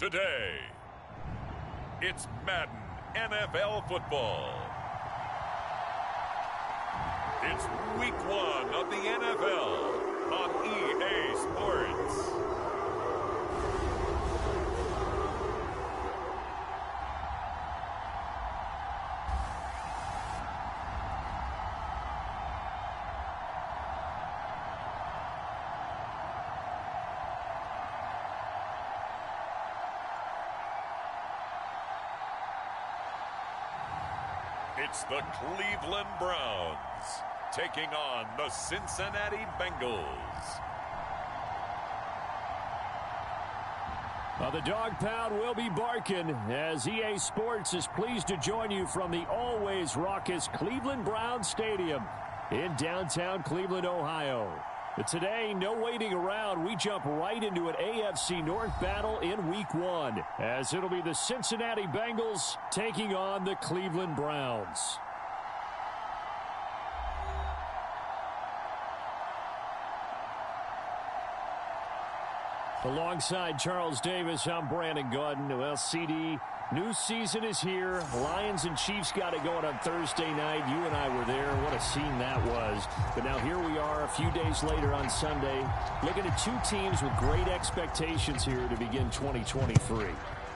Today, it's Madden NFL football. It's week 1 of the NFL on EA Sports. It's the Cleveland Browns taking on the Cincinnati Bengals. The dog pound will be barking as EA Sports is pleased to join you from the always raucous Cleveland Browns Stadium in downtown Cleveland, Ohio. But today, no waiting around. We jump right into an AFC North battle in Week 1, as it'll be the Cincinnati Bengals taking on the Cleveland Browns. Alongside Charles Davis, I'm Brandon Gaudin. Well, CD, new season is here. Lions and Chiefs got it going on Thursday night. You and I were there. What a scene that was. But now here we are a few days later on Sunday, looking at two teams with great expectations here to begin 2023.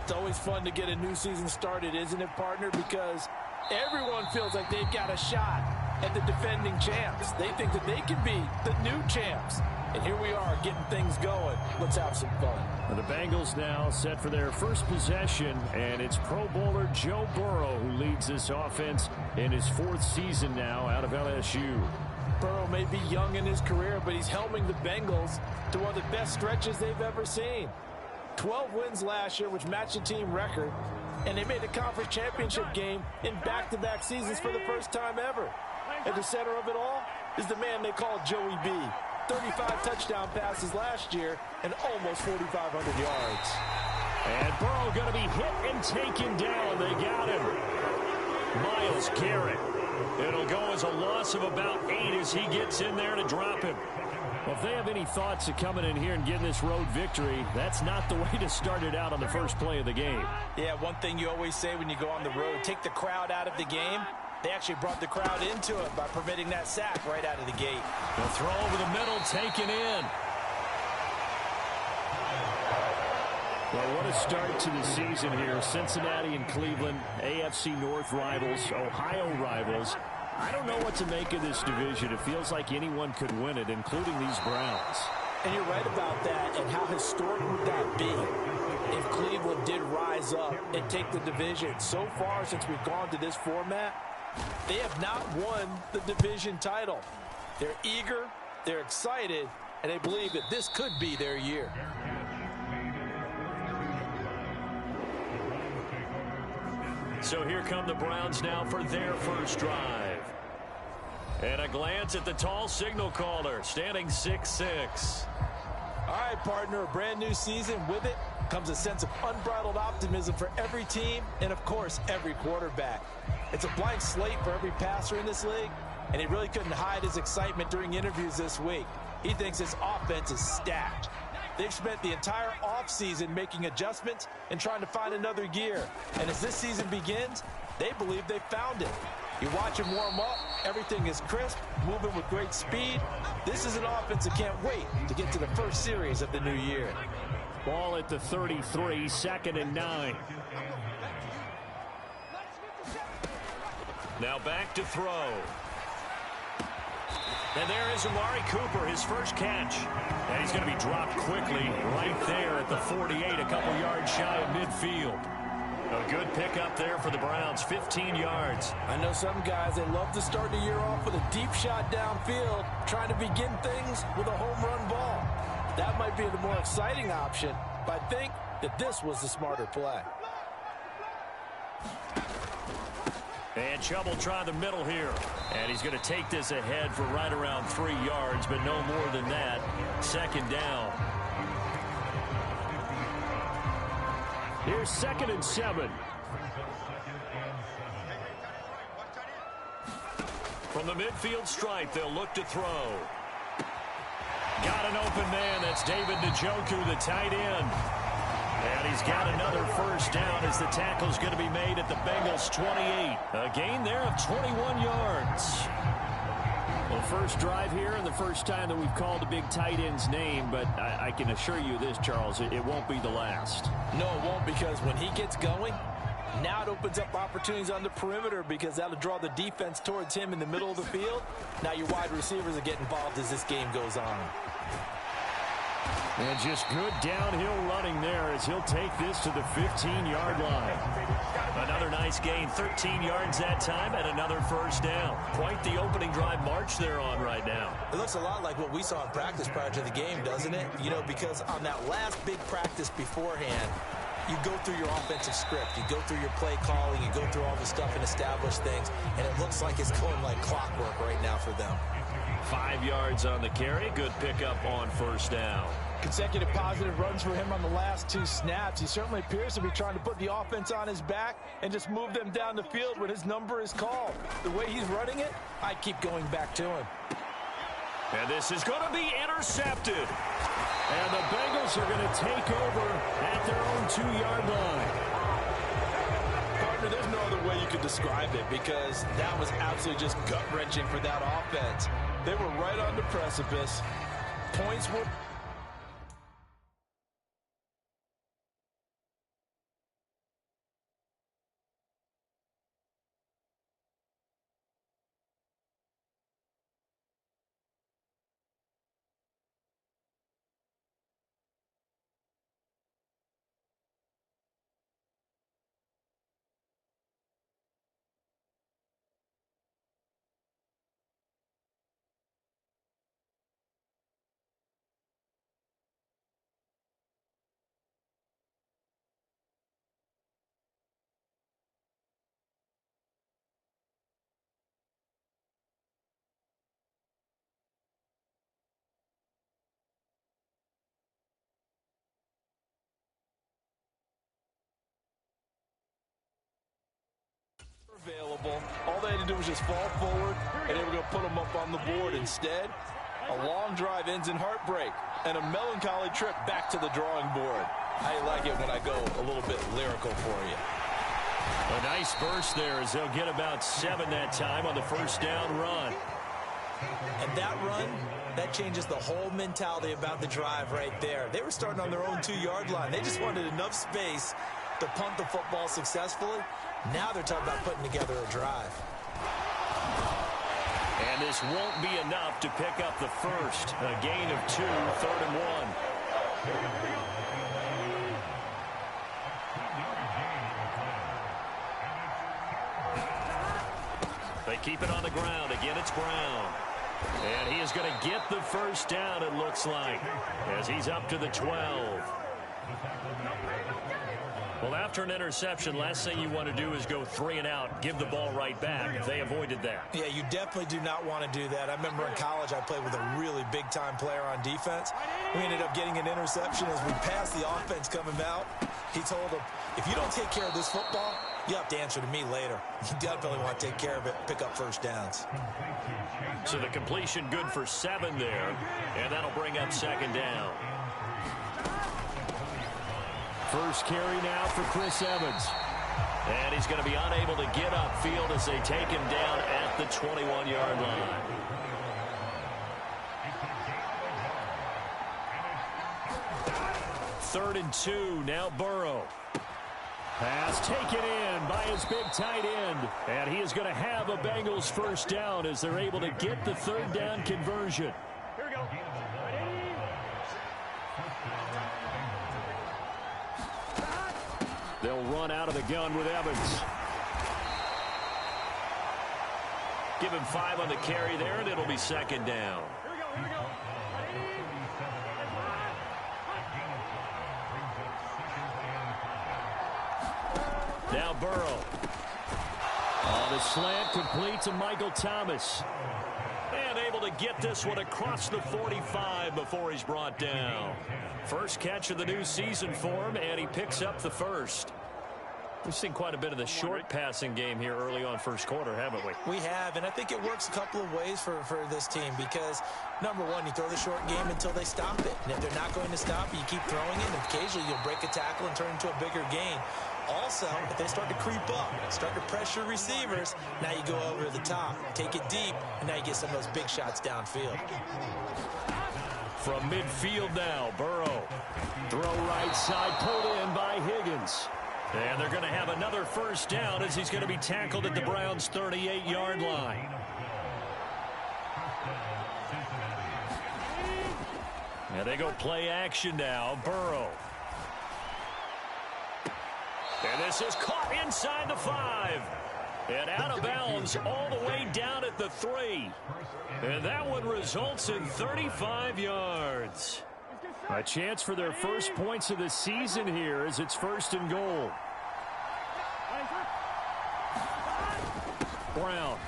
It's always fun to get a new season started, isn't it, partner? Because everyone feels like they've got a shot at the defending champs. They think that they can be the new champs. And here we are getting things going. Let's have some fun. The Bengals now set for their first possession, and it's Pro Bowler Joe Burrow who leads this offense in his 4th season now out of LSU. Burrow may be young in his career, but he's helming the Bengals to one of the best stretches they've ever seen. 12 wins last year, which matched the team record, and they made the conference championship game in back-to-back seasons for the first time ever. At the center of it all is the man they call Joey B. 35 touchdown passes last year and almost 4,500 yards. And Burrow going to be hit and taken down. They got him. Myles Garrett. It'll go as a loss of about 8 as he gets in there to drop him. Well, if they have any thoughts of coming in here and getting this road victory, that's not the way to start it out on the first play of the game. Yeah, one thing you always say when you go on the road, take the crowd out of the game. They actually brought the crowd into it by permitting that sack right out of the gate. The throw over the middle, taken in. Well, what a start to the season here. Cincinnati and Cleveland, AFC North rivals, Ohio rivals. I don't know what to make of this division. It feels like anyone could win it, including these Browns. And you're right about that. And how historic would that be if Cleveland did rise up and take the division? So far, since we've gone to this format, they have not won the division title. They're eager, they're excited, and they believe that this could be their year. So here come the Browns now for their first drive. And a glance at the tall signal caller, standing 6'6". All right, partner, a brand new season. With it comes a sense of unbridled optimism for every team and, of course, every quarterback. It's a blank slate for every passer in this league, and he really couldn't hide his excitement during interviews this week. He thinks his offense is stacked. They've spent the entire offseason making adjustments and trying to find another gear. And as this season begins, they believe they've found it. You watch him warm up, everything is crisp, moving with great speed. This is an offense that can't wait to get to the first series of the new year. Ball at the 33, 2nd and 9. Now back to throw. And there is Amari Cooper, his first catch. And he's going to be dropped quickly right there at the 48, a couple yards shy of midfield. A good pickup there for the Browns, 15 yards. I know some guys, they love to start the year off with a deep shot downfield, trying to begin things with a home run ball. That might be the more exciting option, but I think that this was the smarter play. And Chubb will try the middle here. And he's going to take this ahead for right around 3 yards, but no more than that. 2nd down. Here's 2nd and 7. From the midfield stripe, they'll look to throw. Got an open man. That's David Njoku, the tight end. And he's got another first down as the tackle's going to be made at the Bengals' 28. A gain there of 21 yards. Well, first drive here and the first time that we've called a big tight end's name, but I can assure you this, Charles, it won't be the last. No, it won't, because when he gets going, now it opens up opportunities on the perimeter because that'll draw the defense towards him in the middle of the field. Now your wide receivers are getting involved as this game goes on. And just good downhill running there as he'll take this to the 15-yard line. Another nice gain, 13 yards that time, and another first down. Quite the opening drive march they're on right now. It looks a lot like what we saw in practice prior to the game, doesn't it? You know, because on that last big practice beforehand, you go through your offensive script, you go through your play calling, you go through all the stuff and establish things, and it looks like it's going like clockwork right now for them. 5 yards on the carry, good pickup on first down. Consecutive positive runs for him on the last 2 snaps. He certainly appears to be trying to put the offense on his back and just move them down the field when his number is called. The way he's running it, I keep going back to him. And this is going to be intercepted. And the Bengals are going to take over at their own 2-yard line. Partner, there's no other way you could describe it because that was absolutely just gut-wrenching for that offense. They were right on the precipice. Points were... available. All they had to do was just fall forward, and they were going to put them up on the board. Instead, a long drive ends in heartbreak and a melancholy trip back to the drawing board. I like it when I go a little bit lyrical for you. A nice burst there as they'll get about 7 that time on the first down run. And that run, that changes the whole mentality about the drive right there. They were starting on their own 2-yard line. They just wanted enough space to punt the football successfully. Now they're talking about putting together a drive. And this won't be enough to pick up the first. A gain of 2, 3rd and 1. They keep it on the ground. Again, it's Brown. And he is going to get the first down, it looks like, as he's up to the 12. Well, after an interception, last thing you want to do is go 3 and out, give the ball right back. They avoided that. Yeah, you definitely do not want to do that. I remember in college I played with a really big-time player on defense. We ended up getting an interception as we passed the offense coming out. He told him, if you don't take care of this football, you have to answer to me later. You definitely want to take care of it, pick up first downs. So the completion good for 7 there, and that'll bring up 2nd down. First carry now for Chris Evans. And he's going to be unable to get upfield as they take him down at the 21-yard line. Third and 2, now Burrow. Pass taken in by his big tight end. And he is going to have a Bengals first down as they're able to get the 3rd down conversion. Here we go. They'll run out of the gun with Evans. Give him 5 on the carry there, and it'll be 2nd down. Here we go. Now Burrow. On the slant, complete to Michael Thomas. And able to get this one across the 45 before he's brought down. First catch of the new season for him, and he picks up the first. We've seen quite a bit of the short passing game here early on first quarter, haven't we? We have, and I think it works a couple of ways for this team because, number one, you throw the short game until they stop it. And if they're not going to stop it, you keep throwing it, and occasionally you'll break a tackle and turn into a bigger gain. Also, if they start to creep up, start to pressure receivers, now you go over the top, take it deep, and now you get some of those big shots downfield. From midfield now, Burrow. Throw right side, pulled in by Higgins. And they're going to have another first down as he's going to be tackled at the Browns' 38-yard line. And they go play action now. Burrow. And this is caught inside the 5. And out of bounds all the way down at the 3. And that one results in 35 yards. A chance for their first points of the season here as it's 1st and goal. Brown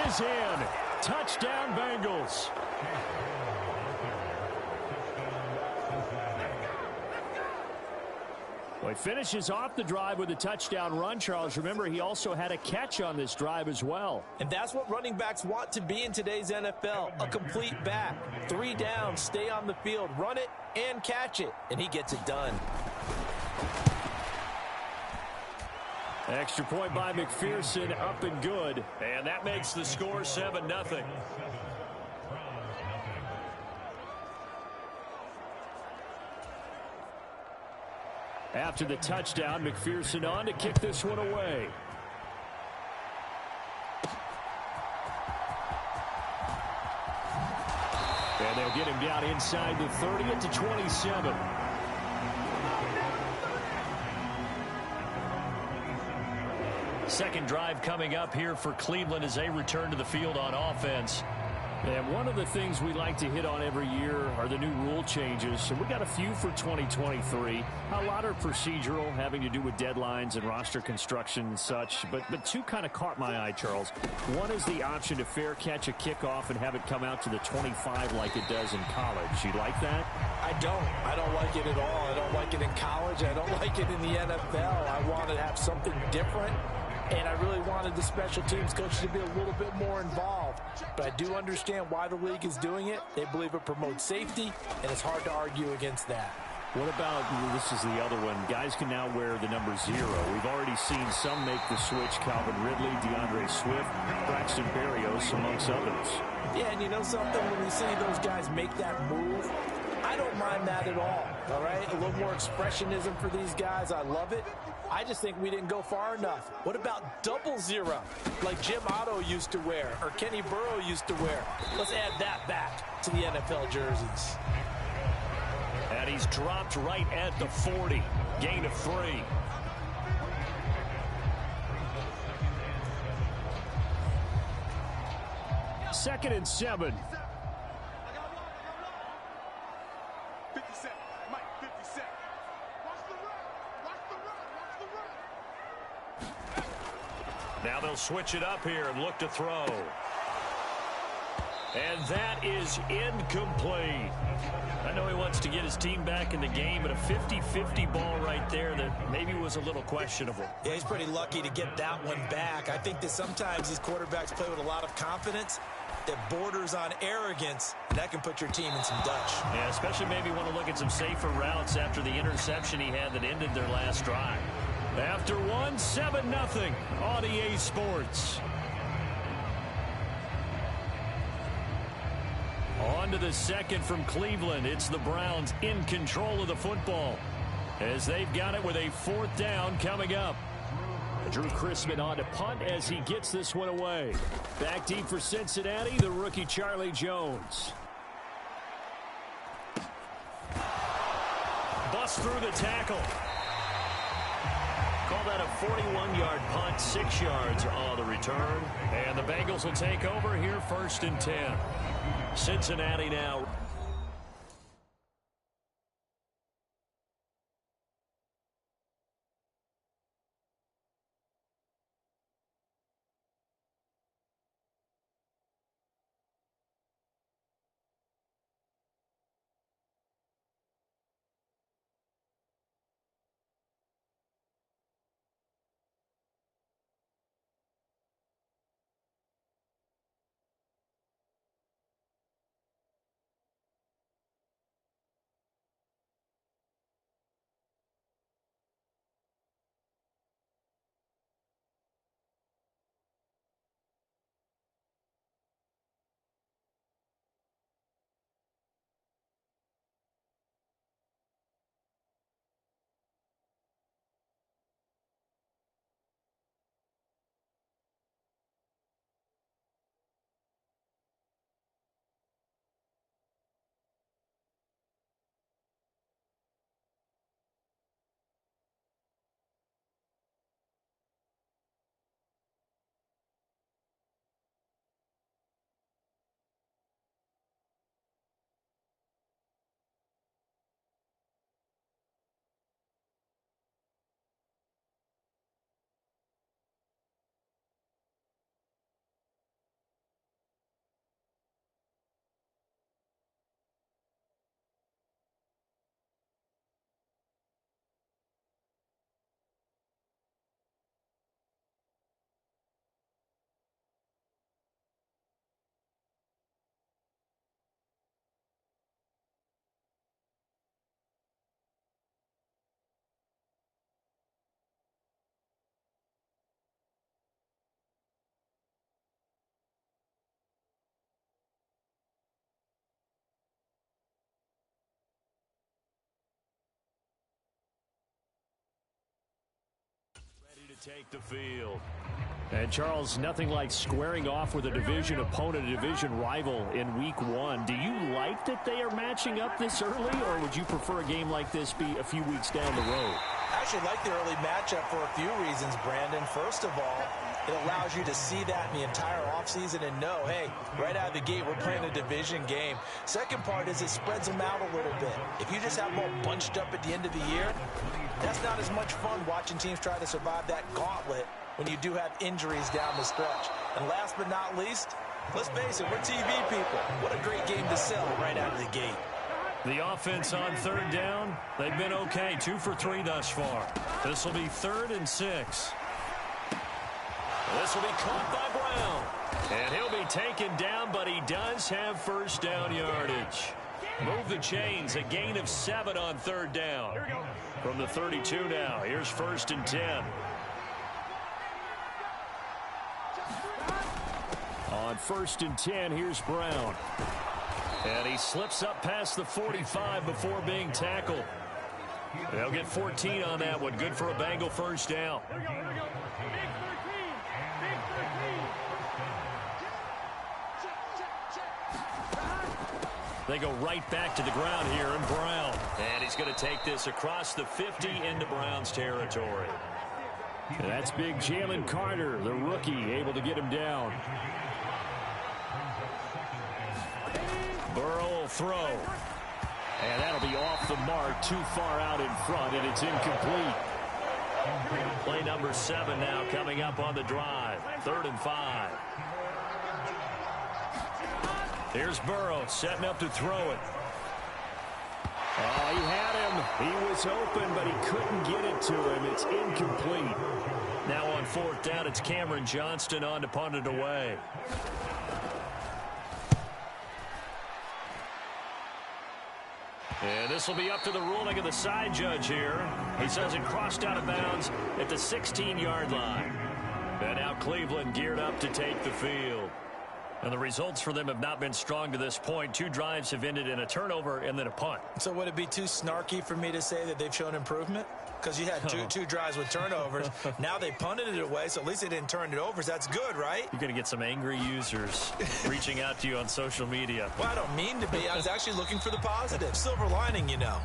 is in. Touchdown, Bengals. Well, he finishes off the drive with a touchdown run, Charles. Remember, he also had a catch on this drive as well. And that's what running backs want to be in today's NFL, a complete back. 3 downs, stay on the field, run it, and catch it. And he gets it done. Extra point by McPherson, up and good. And that makes the score 7-0. After the touchdown, McPherson on to kick this one away. And they'll get him down inside the 30 at the 27. Second drive coming up here for Cleveland as they return to the field on offense. And one of the things we like to hit on every year are the new rule changes. And we got a few for 2023. A lot are procedural, having to do with deadlines and roster construction and such. But 2 kind of caught my eye, Charles. One is the option to fair catch a kickoff and have it come out to the 25 like it does in college. You like that? I don't like it at all. I don't like it in college. I don't like it in the NFL. I want to have something different. And I really wanted the special teams coach to be a little bit more involved. But I do understand why the league is doing it. They believe it promotes safety, and it's hard to argue against that. What about, this is the other one, guys can now wear the number 0. We've already seen some make the switch. Calvin Ridley, DeAndre Swift, Braxton Berrios, amongst others. Yeah, and you know something? When you see those guys make that move, I don't mind that at all right? A little more expressionism for these guys. I love it. I just think we didn't go far enough. What about 00, like Jim Otto used to wear or Kenny Burrow used to wear? Let's add that back to the NFL jerseys. And he's dropped right at the 40. Gain of 3. Second and 7. Now they'll switch it up here and look to throw. And that is incomplete. I know he wants to get his team back in the game, but a 50-50 ball right there that maybe was a little questionable. Yeah, he's pretty lucky to get that one back. I think that sometimes these quarterbacks play with a lot of confidence that borders on arrogance, and that can put your team in some Dutch. Yeah, especially maybe want to look at some safer routes after the interception he had that ended their last drive. After 7-0 on EA Sports. On to the second from Cleveland. It's the Browns in control of the football as they've got it with a 4th down coming up. Drew Chrisman on to punt as he gets this one away. Back deep for Cincinnati, the rookie Charlie Jones. Bust through the tackle. Call that a 41-yard punt, 6 yards on the return. And the Bengals will take over here 1st and 10. Cincinnati now. take the field. And, Charles, nothing like squaring off with a division opponent, a division rival in Week 1. Do you like that they are matching up this early, or would you prefer a game like this be a few weeks down the road? I actually like the early matchup for a few reasons, Brandon. First of all, it allows you to see that in the entire offseason and know, hey, right out of the gate, we're playing a division game. Second part is it spreads them out a little bit. If you just have them all bunched up at the end of the year, that's not as much fun watching teams try to survive that gauntlet when you do have injuries down the stretch. And last but not least, let's face it, we're TV people. What a great game to sell right out of the gate. The offense on third down, they've been okay, 2 for 3 thus far. This will be 3rd and 6. This will be caught by Brown. And he'll be taken down, but he does have first down yardage. Move the chains, a gain of 7 on third down. From the 32 now, here's 1st and 10. On 1st and 10, here's Brown. And he slips up past the 45 before being tackled. They'll get 14 on that one. Good for a Bengal first down. They go right back to the ground here in Brown. And he's going to take this across the 50 into Brown's territory. And that's big Jalen Carter, the rookie, able to get him down. Burrow will throw. And that'll be off the mark, too far out in front, and it's incomplete. Play number 7 now coming up on the drive. 3rd and 5. Here's Burrow setting up to throw it. Oh, he had him. He was open, but he couldn't get it to him. It's incomplete. Now on 4th down, it's Cameron Johnston on to punt it away. And this will be up to the ruling of the side judge here. He says it crossed out of bounds at the 16-yard line. And now Cleveland geared up to take the field. And the results for them have not been strong to this point. 2 drives have ended in a turnover and then a punt. So would it be too snarky for me to say that they've shown improvement? Because you had two drives with turnovers. Now they punted it away, so at least they didn't turn it over. So that's good, right? You're going to get some angry users reaching out to you on social media. Well, I don't mean to be. I was actually looking for the positive. Silver lining, you know.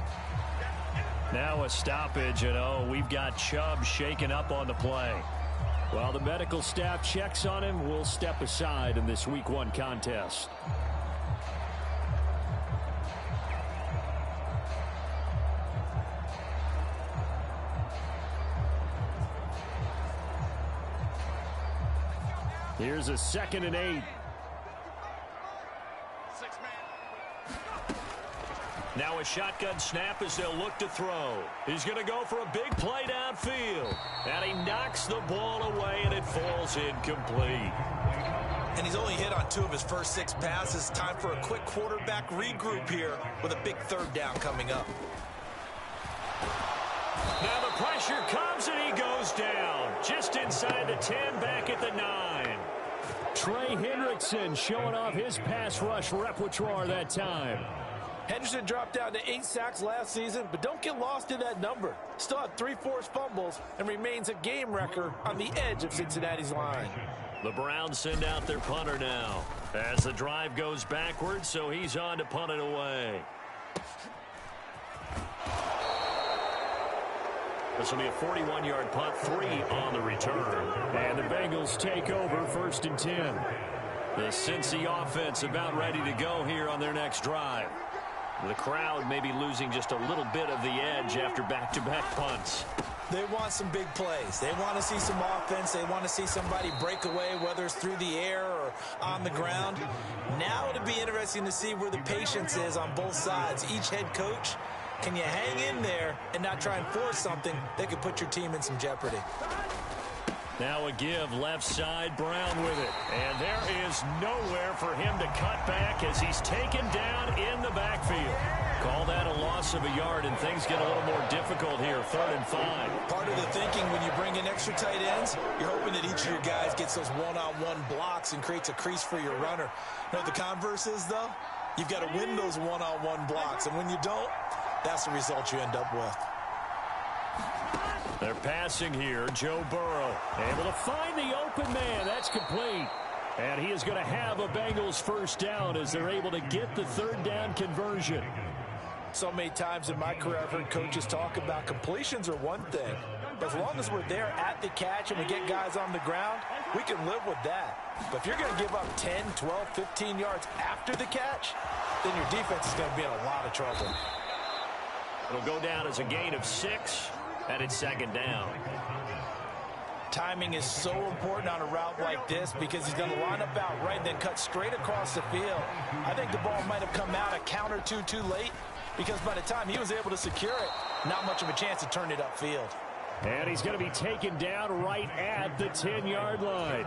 Now a stoppage, and we've got Chubb shaken up on the play. While the medical staff checks on him, we'll step aside in this Week 1 contest. Here's a 2nd and 8. Now a shotgun snap as they'll look to throw. He's going to go for a big play downfield. And he knocks the ball away, and it falls incomplete. And he's only hit on 2 of his first 6 passes. Time for a quick quarterback regroup here with a big 3rd down coming up. Now the pressure comes, and he goes down. Just inside the 10, back at the 9. Trey Hendrickson showing off his pass rush repertoire that time. Henderson dropped down to 8 sacks last season, but don't get lost in that number. Still had 3 forced fumbles and remains a game wrecker on the edge of Cincinnati's line. The Browns send out their punter now as the drive goes backwards, so he's on to punt it away. This will be a 41-yard punt, 3 on the return. And the Bengals take over 1st and 10. The Cincy offense about ready to go here on their next drive. The crowd may be losing just a little bit of the edge after back-to-back punts. They want some big plays. They want to see some offense. They want to see somebody break away, whether it's through the air or on the ground. Now it'll be interesting to see where the patience is on both sides. Each head coach, can you hang in there and not try and force something that could put your team in some jeopardy? Now a give left side, Brown with it. And there is nowhere for him to cut back as he's taken down in the backfield. Call that a loss of a yard, and things get a little more difficult here. 3rd and 5. Part of the thinking when you bring in extra tight ends, you're hoping that each of your guys gets those one-on-one blocks and creates a crease for your runner. You know what the converse is, though? You've got to win those one-on-one blocks, and when you don't, that's the result you end up with. They're passing here. Joe Burrow able to find the open man. That's complete. And he is going to have a Bengals first down as they're able to get the third down conversion. So many times in my career I've heard coaches talk about completions are one thing. But as long as we're there at the catch and we get guys on the ground, we can live with that. But if you're going to give up 10, 12, 15 yards after the catch, then your defense is going to be in a lot of trouble. It'll go down as a gain of 6, and it's second down. Timing is so important on a route like this because he's going to line up out right and then cut straight across the field. I think the ball might have come out a count or two too late because by the time he was able to secure it, not much of a chance to turn it upfield. And he's going to be taken down right at the 10-yard line.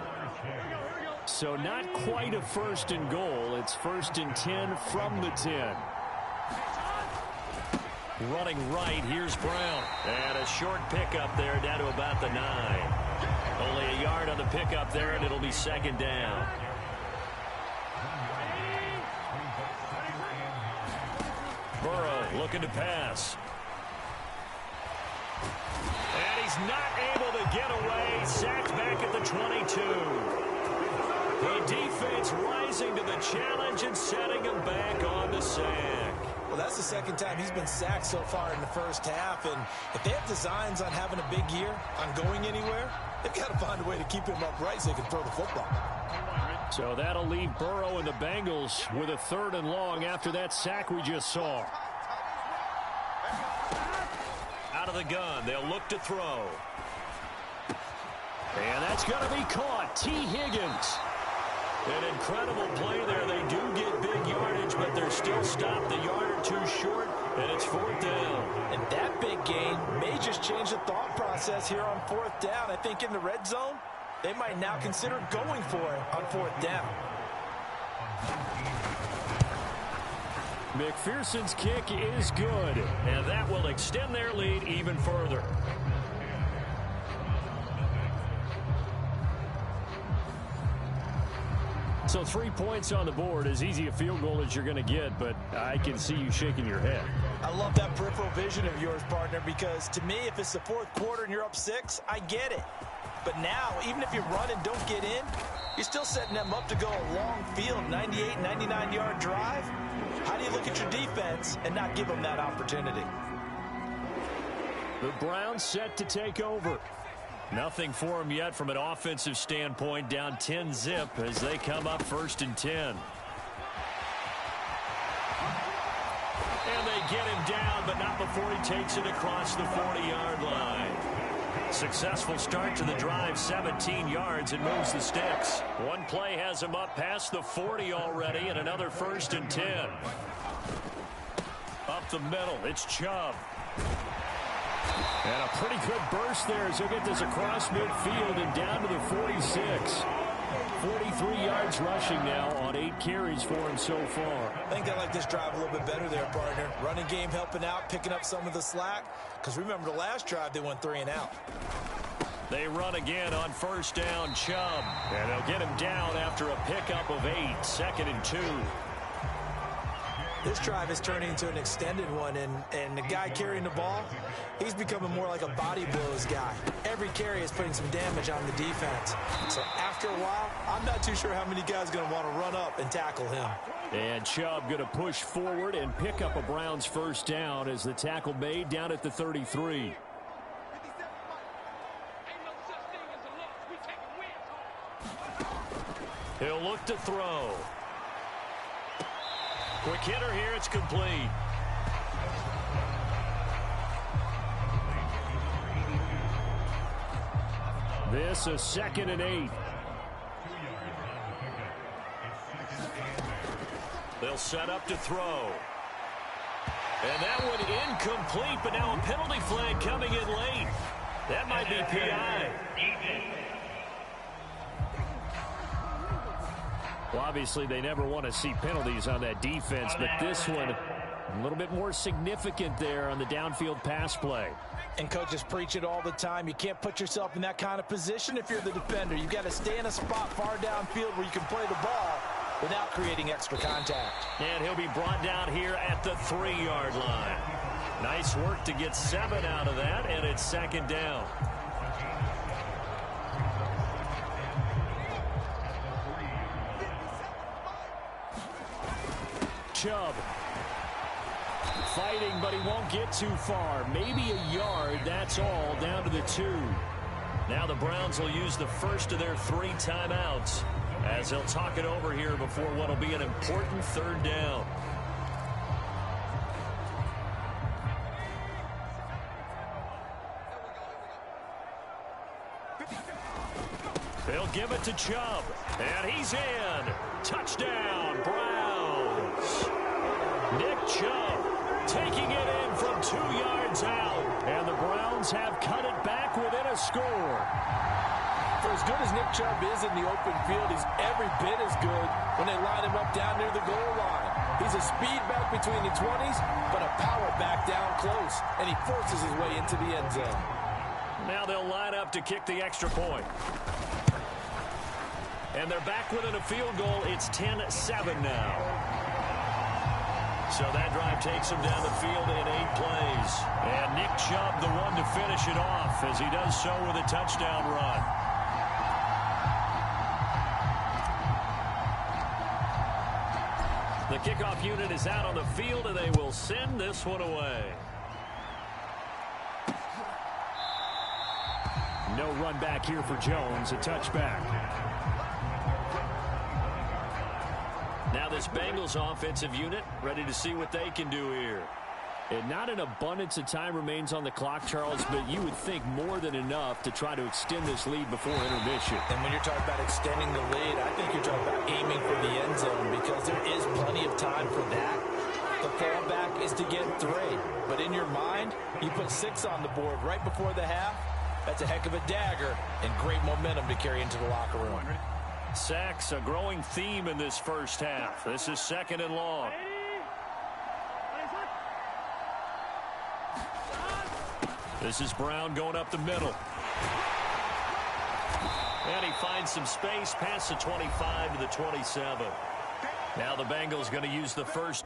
So not quite a first and goal. It's first and 10 from the 10. Running right, here's Brown. And a short pickup there down to about the 9. Only a yard on the pickup there, and it'll be second down. Burrow looking to pass. And he's not able to get away. Sacked back at the 22. The defense rising to the challenge and setting him back on the sack. Well, that's the second time he's been sacked so far in the first half. And if they have designs on having a big year, on going anywhere, they've got to find a way to keep him upright so they can throw the football. So that'll leave Burrow and the Bengals with a third and long after that sack we just saw. Out of the gun, they'll look to throw. And that's going to be caught. T. Higgins. An incredible play there. They do get big yardage, but they're still stopped a yard or two short, and it's fourth down. And that big gain may just change the thought process here on fourth down. I think in the red zone, they might now consider going for it on fourth down. McPherson's kick is good, and that will extend their lead even further. So 3 points on the board, as easy a field goal as you're going to get, but I can see you shaking your head. I love that peripheral vision of yours, partner, because to me, if it's the fourth quarter and you're up 6, I get it. But now, even if you run and don't get in, you're still setting them up to go a long field, 98, 99-yard drive. How do you look at your defense and not give them that opportunity? The Browns set to take over. Nothing for them yet from an offensive standpoint, down 10-zip as they come up first and 10. And they get him down, but not before he takes it across the 40-yard line. Successful start to the drive, 17 yards, and moves the sticks. One play has him up past the 40 already, and another first and 10. Up the middle, it's Chubb. And a pretty good burst there as he'll get this across midfield and down to the 46. 43 yards rushing now on 8 carries for him so far. I think they like this drive a little bit better there, partner. Running game helping out, picking up some of the slack. Because remember the last drive, they went 3 and out. They run again on first down, Chubb. And they'll get him down after a pickup of 8, second and 2. This drive is turning into an extended one, and the guy carrying the ball, he's becoming more like a body blows guy. Every carry is putting some damage on the defense. So after a while, I'm not too sure how many guys are going to want to run up and tackle him. And Chubb going to push forward and pick up a Browns first down as the tackle made down at the 33. He'll look to throw. Quick hitter here, it's complete. This is second and 8. They'll set up to throw. And that one incomplete, but now a penalty flag coming in late. That might be PI. Well, obviously, they never want to see penalties on that defense, but this one a little bit more significant there on the downfield pass play. And coaches preach it all the time. You can't put yourself in that kind of position if you're the defender. You've got to stay in a spot far downfield where you can play the ball without creating extra contact. And he'll be brought down here at the 3-yard line. Nice work to get 7 out of that, and it's second down. Chubb. Fighting, but he won't get too far. Maybe a yard, that's all, down to the 2. Now the Browns will use the first of their 3 timeouts as they'll talk it over here before what will be an important third down. They'll give it to Chubb, and he's in. Touchdown, Browns. Nick Chubb taking it in from 2 yards out, and the Browns have cut it back within a score. For as good as Nick Chubb is in the open field, he's every bit as good when they line him up down near the goal line. He's a speed back between the 20s, but a power back down close, and he forces his way into the end zone. Now they'll line up to kick the extra point. And they're back within a field goal. It's 10-7 now. So that drive takes him down the field in 8 plays. And Nick Chubb, the one to finish it off, as he does so with a touchdown run. The kickoff unit is out on the field, and they will send this one away. No run back here for Jones, a touchback. Now this Bengals offensive unit ready to see what they can do here. And not an abundance of time remains on the clock, Charles, but you would think more than enough to try to extend this lead before intermission. And when you're talking about extending the lead, I think you're talking about aiming for the end zone because there is plenty of time for that. The fallback is to get 3. But in your mind, you put 6 on the board right before the half. That's a heck of a dagger and great momentum to carry into the locker room. Sacks, a growing theme in this first half. This is 2nd and long. This is Brown going up the middle. And he finds some space past the 25 to the 27. Now the Bengals going to use the first.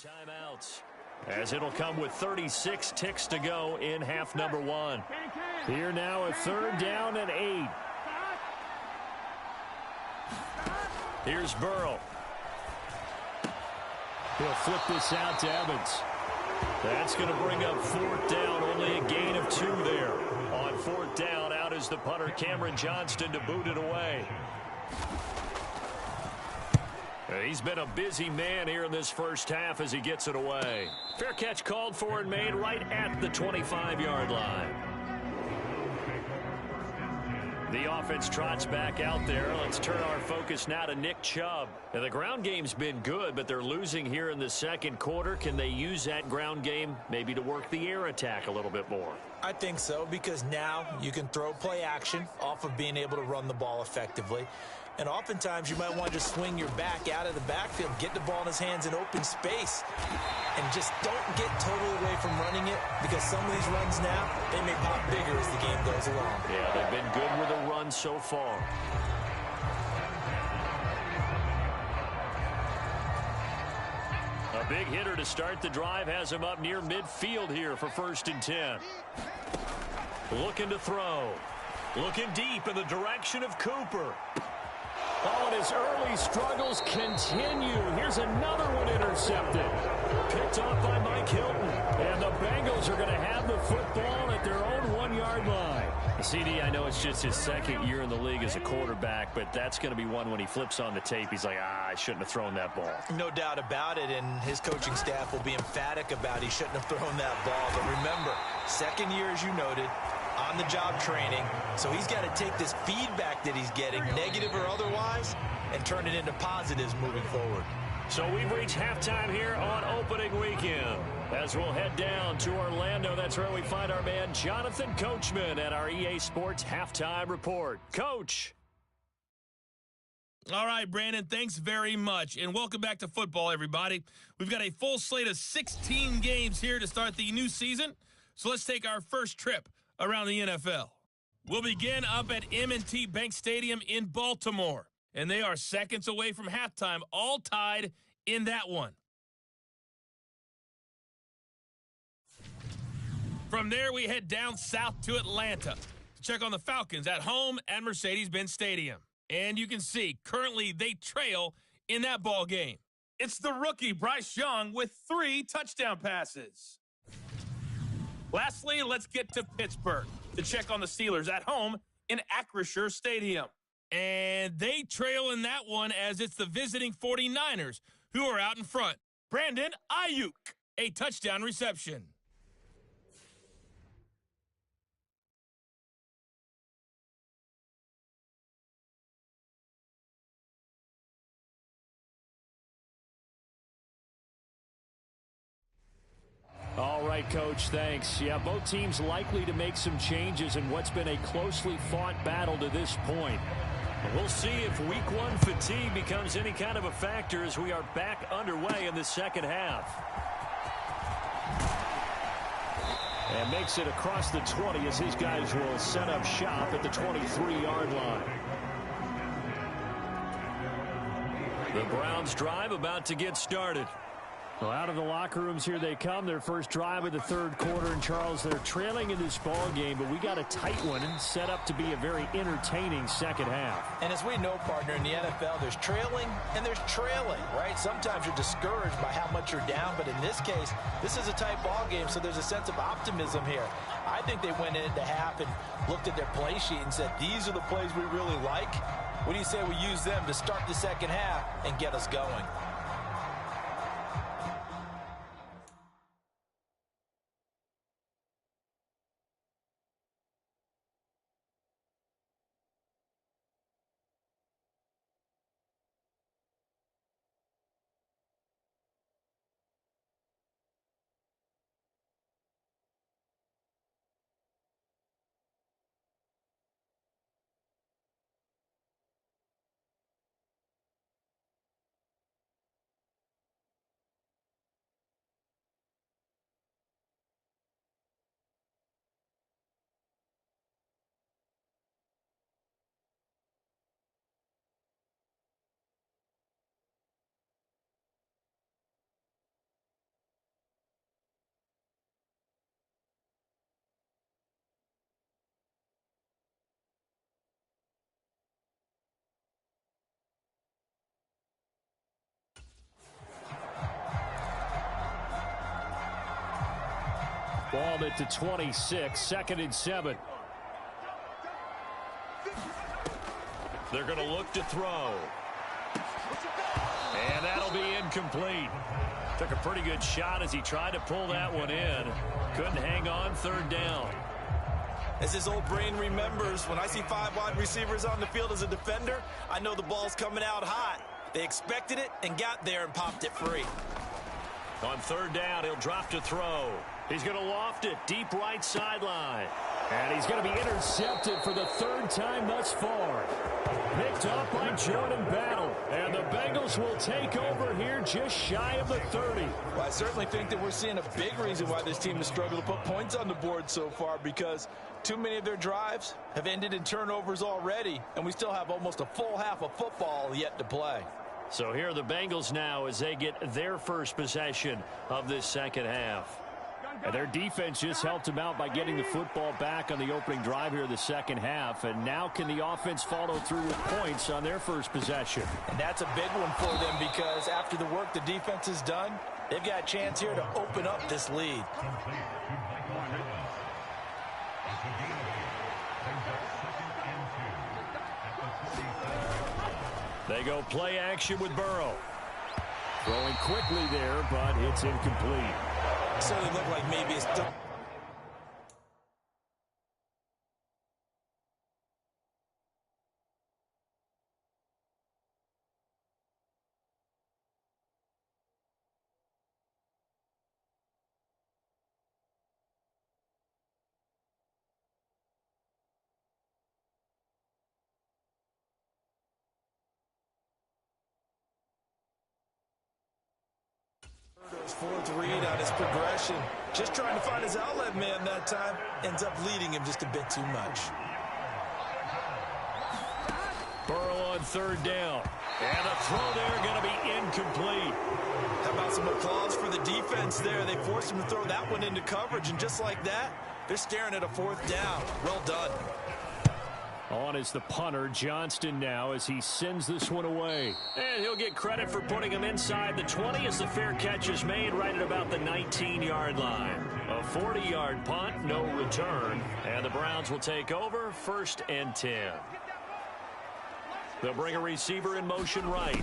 Timeouts, as it'll come with 36 ticks to go in half number 1. Here now a 3rd down and 8. Here's Burrow. He'll flip this out to Evans. That's going to bring up 4th down, only a gain of 2 there. On 4th down, out is the punter Cameron Johnston to boot it away. He's been a busy man here in this first half as he gets it away. Fair catch called for and made right at the 25-yard line. The offense trots back out there. Let's turn our focus now to Nick Chubb. Now, the ground game's been good, but they're losing here in the second quarter. Can they use that ground game maybe to work the air attack a little bit more? I think so, because now you can throw play action off of being able to run the ball effectively. And oftentimes you might want to just swing your back out of the backfield, get the ball in his hands in open space, and just don't get totally away from running it, because some of these runs now, they may pop bigger as the game goes along. Yeah, they've been good with a run so far. A big hitter to start the drive has him up near midfield here for 1st and 10. Looking to throw. Looking deep in the direction of Cooper. Oh, and his early struggles continue. Here's another one intercepted. Picked off by Mike Hilton. And the Bengals are going to have the football at their own 1-yard line. CD, I know it's just his 2nd year in the league as a quarterback, but that's going to be one when he flips on the tape. He's like, I shouldn't have thrown that ball. No doubt about it, and his coaching staff will be emphatic about he shouldn't have thrown that ball. But remember, 2nd year, as you noted, on-the-job training. So he's got to take this feedback that he's getting, negative or otherwise, and turn it into positives moving forward. So we've reached halftime here on opening weekend. As we'll head down to Orlando, that's where we find our man Jonathan Coachman at our EA Sports Halftime Report. Coach. All right, Brandon, thanks very much. And welcome back to football, everybody. We've got a full slate of 16 games here to start the new season. So let's take our first trip around the NFL. We'll begin up at M&T Bank Stadium in Baltimore. And they are seconds away from halftime, all tied in that one. From there, we head down south to Atlanta to check on the Falcons at home at Mercedes-Benz Stadium. And you can see, currently, they trail in that ball game. It's the rookie, Bryce Young, with 3 touchdown passes. Lastly, let's get to Pittsburgh to check on the Steelers at home in Acrisure Stadium. And they trail in that one as it's the visiting 49ers who are out in front. Brandon Ayuk, a touchdown reception. All right, Coach, thanks. Yeah, both teams likely to make some changes in what's been a closely fought battle to this point. We'll see if week 1 fatigue becomes any kind of a factor as we are back underway in the second half. And makes it across the 20 as these guys will set up shop at the 23-yard line. The Browns drive about to get started. Well, out of the locker rooms here they come. Their first drive of the third quarter. And, Charles, they're trailing in this ball game, but we got a tight one and set up to be a very entertaining second half. And as we know, partner, in the NFL, there's trailing and there's trailing, right? Sometimes you're discouraged by how much you're down, but in this case, this is a tight ball game, so there's a sense of optimism here. I think they went into half and looked at their play sheet and said, these are the plays we really like. What do you say we use them to start the second half and get us going? Ball at the 26, 2nd and 7. They're going to look to throw. And that'll be incomplete. Took a pretty good shot as he tried to pull that one in. Couldn't hang on, 3rd down. As his old brain remembers, when I see 5 wide receivers on the field as a defender, I know the ball's coming out hot. They expected it and got there and popped it free. On 3rd down, he'll drop to throw. He's going to loft it deep right sideline. And he's going to be intercepted for the 3rd time thus far. Picked up by Jordan Battle. And the Bengals will take over here just shy of the 30. Well, I certainly think that we're seeing a big reason why this team has struggled to put points on the board so far, because too many of their drives have ended in turnovers already, and we still have almost a full half of football yet to play. So here are the Bengals now as they get their first possession of this second half. And their defense just helped them out by getting the football back on the opening drive here in the second half. And now can the offense follow through with points on their first possession? And that's a big one for them, because after the work the defense has done, they've got a chance here to open up this lead. They go play action with Burrow. Throwing quickly there, but it's incomplete. Certainly looked like maybe it's nice fourth read on his progression. Just trying to find his outlet man that time. Ends up leading him just a bit too much. Burrow on third down. And the throw there going to be incomplete. How about some applause for the defense there? They forced him to throw that one into coverage, and just like that, they're staring at a fourth down. Well done. On is the punter, Johnston, now as he sends this one away. And he'll get credit for putting him inside the 20 as the fair catch is made right at about the 19-yard line. A 40-yard punt, no return. And the Browns will take over, 1st and 10. They'll bring a receiver in motion right.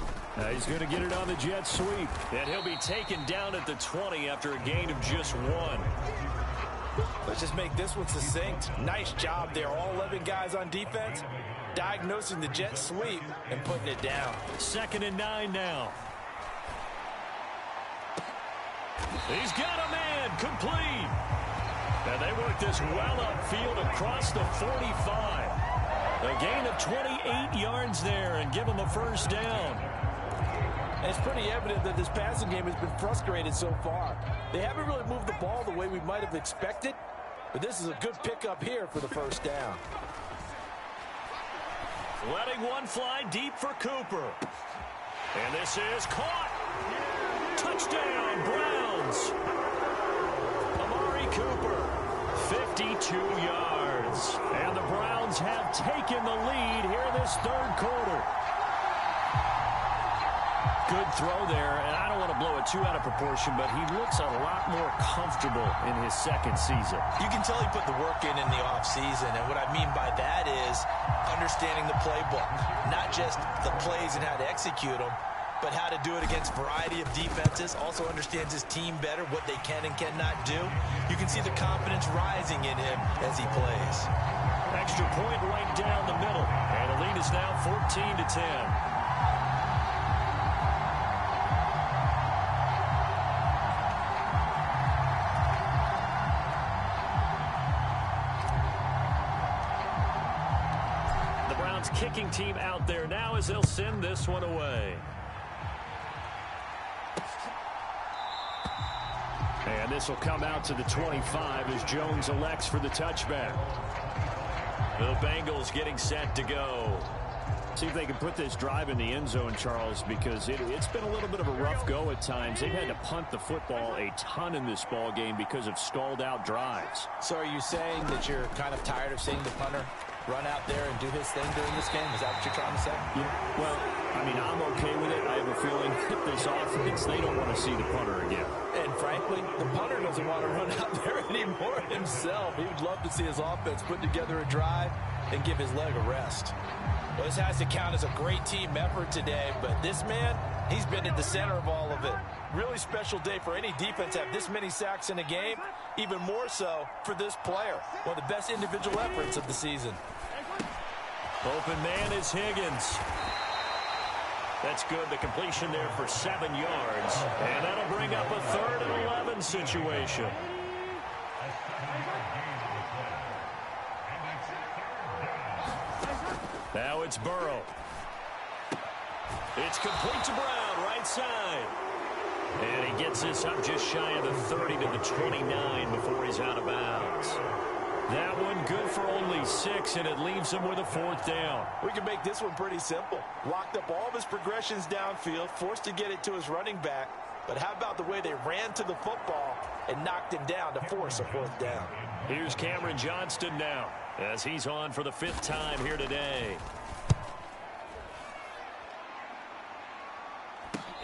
He's going to get it on the jet sweep. And he'll be taken down at the 20 after a gain of just 1. Let's just make this one succinct. Nice job there. All 11 guys on defense diagnosing the jet sweep and putting it down. 2nd and 9 now. He's got a man complete. And they work this well upfield across the 45. A gain of 28 yards there and give him a 1st down. And it's pretty evident that this passing game has been frustrated so far. They haven't really moved the ball the way we might have expected, but this is a good pickup here for the 1st down. Letting one fly deep for Cooper. And this is caught. Touchdown, Browns. Amari Cooper, 52 yards. And the Browns have taken the lead here in this 3rd quarter. Good throw there, and I don't want to blow it too out of proportion, but he looks a lot more comfortable in his 2nd season. You can tell he put the work in the offseason, and what I mean by that is understanding the playbook. Not just the plays and how to execute them, but how to do it against a variety of defenses. Also understands his team better, what they can and cannot do. You can see the confidence rising in him as he plays. Extra point right down the middle, and the lead is now 14-10. Kicking team out there now as they'll send this one away. And this will come out to the 25 as Jones elects for the touchback. The Bengals getting set to go. See if they can put this drive in the end zone, Charles, because it's been a little bit of a rough go at times. They've had to punt the football a ton in this ball game because of stalled out drives. So are you saying that you're kind of tired of seeing the punter run out there and do his thing during this game? Is that what you're trying to say? Yeah, well, I mean, I'm okay with it. I have a feeling that this offense, they don't want to see the punter again. And frankly, the punter doesn't want to run out there anymore himself. He would love to see his offense put together a drive and give his leg a rest. Well, this has to count as a great team effort today, but this man, he's been at the center of all of it. Really special day for any defense to have this many sacks in a game, even more so for this player. One of the best individual efforts of the season. Open man is Higgins. That's good. The completion there for 7 yards. And that'll bring up a 3rd and 11 situation. Now it's Burrow. It's complete to Brown, right side. And he gets this up just shy of the 30 to the 29 before he's out of bounds. That one good for only 6, and it leaves him with a 4th down. We can make this one pretty simple. Locked up all of his progressions downfield, forced to get it to his running back. But how about the way they ran to the football and knocked him down to force a 4th down? Here's Cameron Johnston now as he's on for the 5th time here today.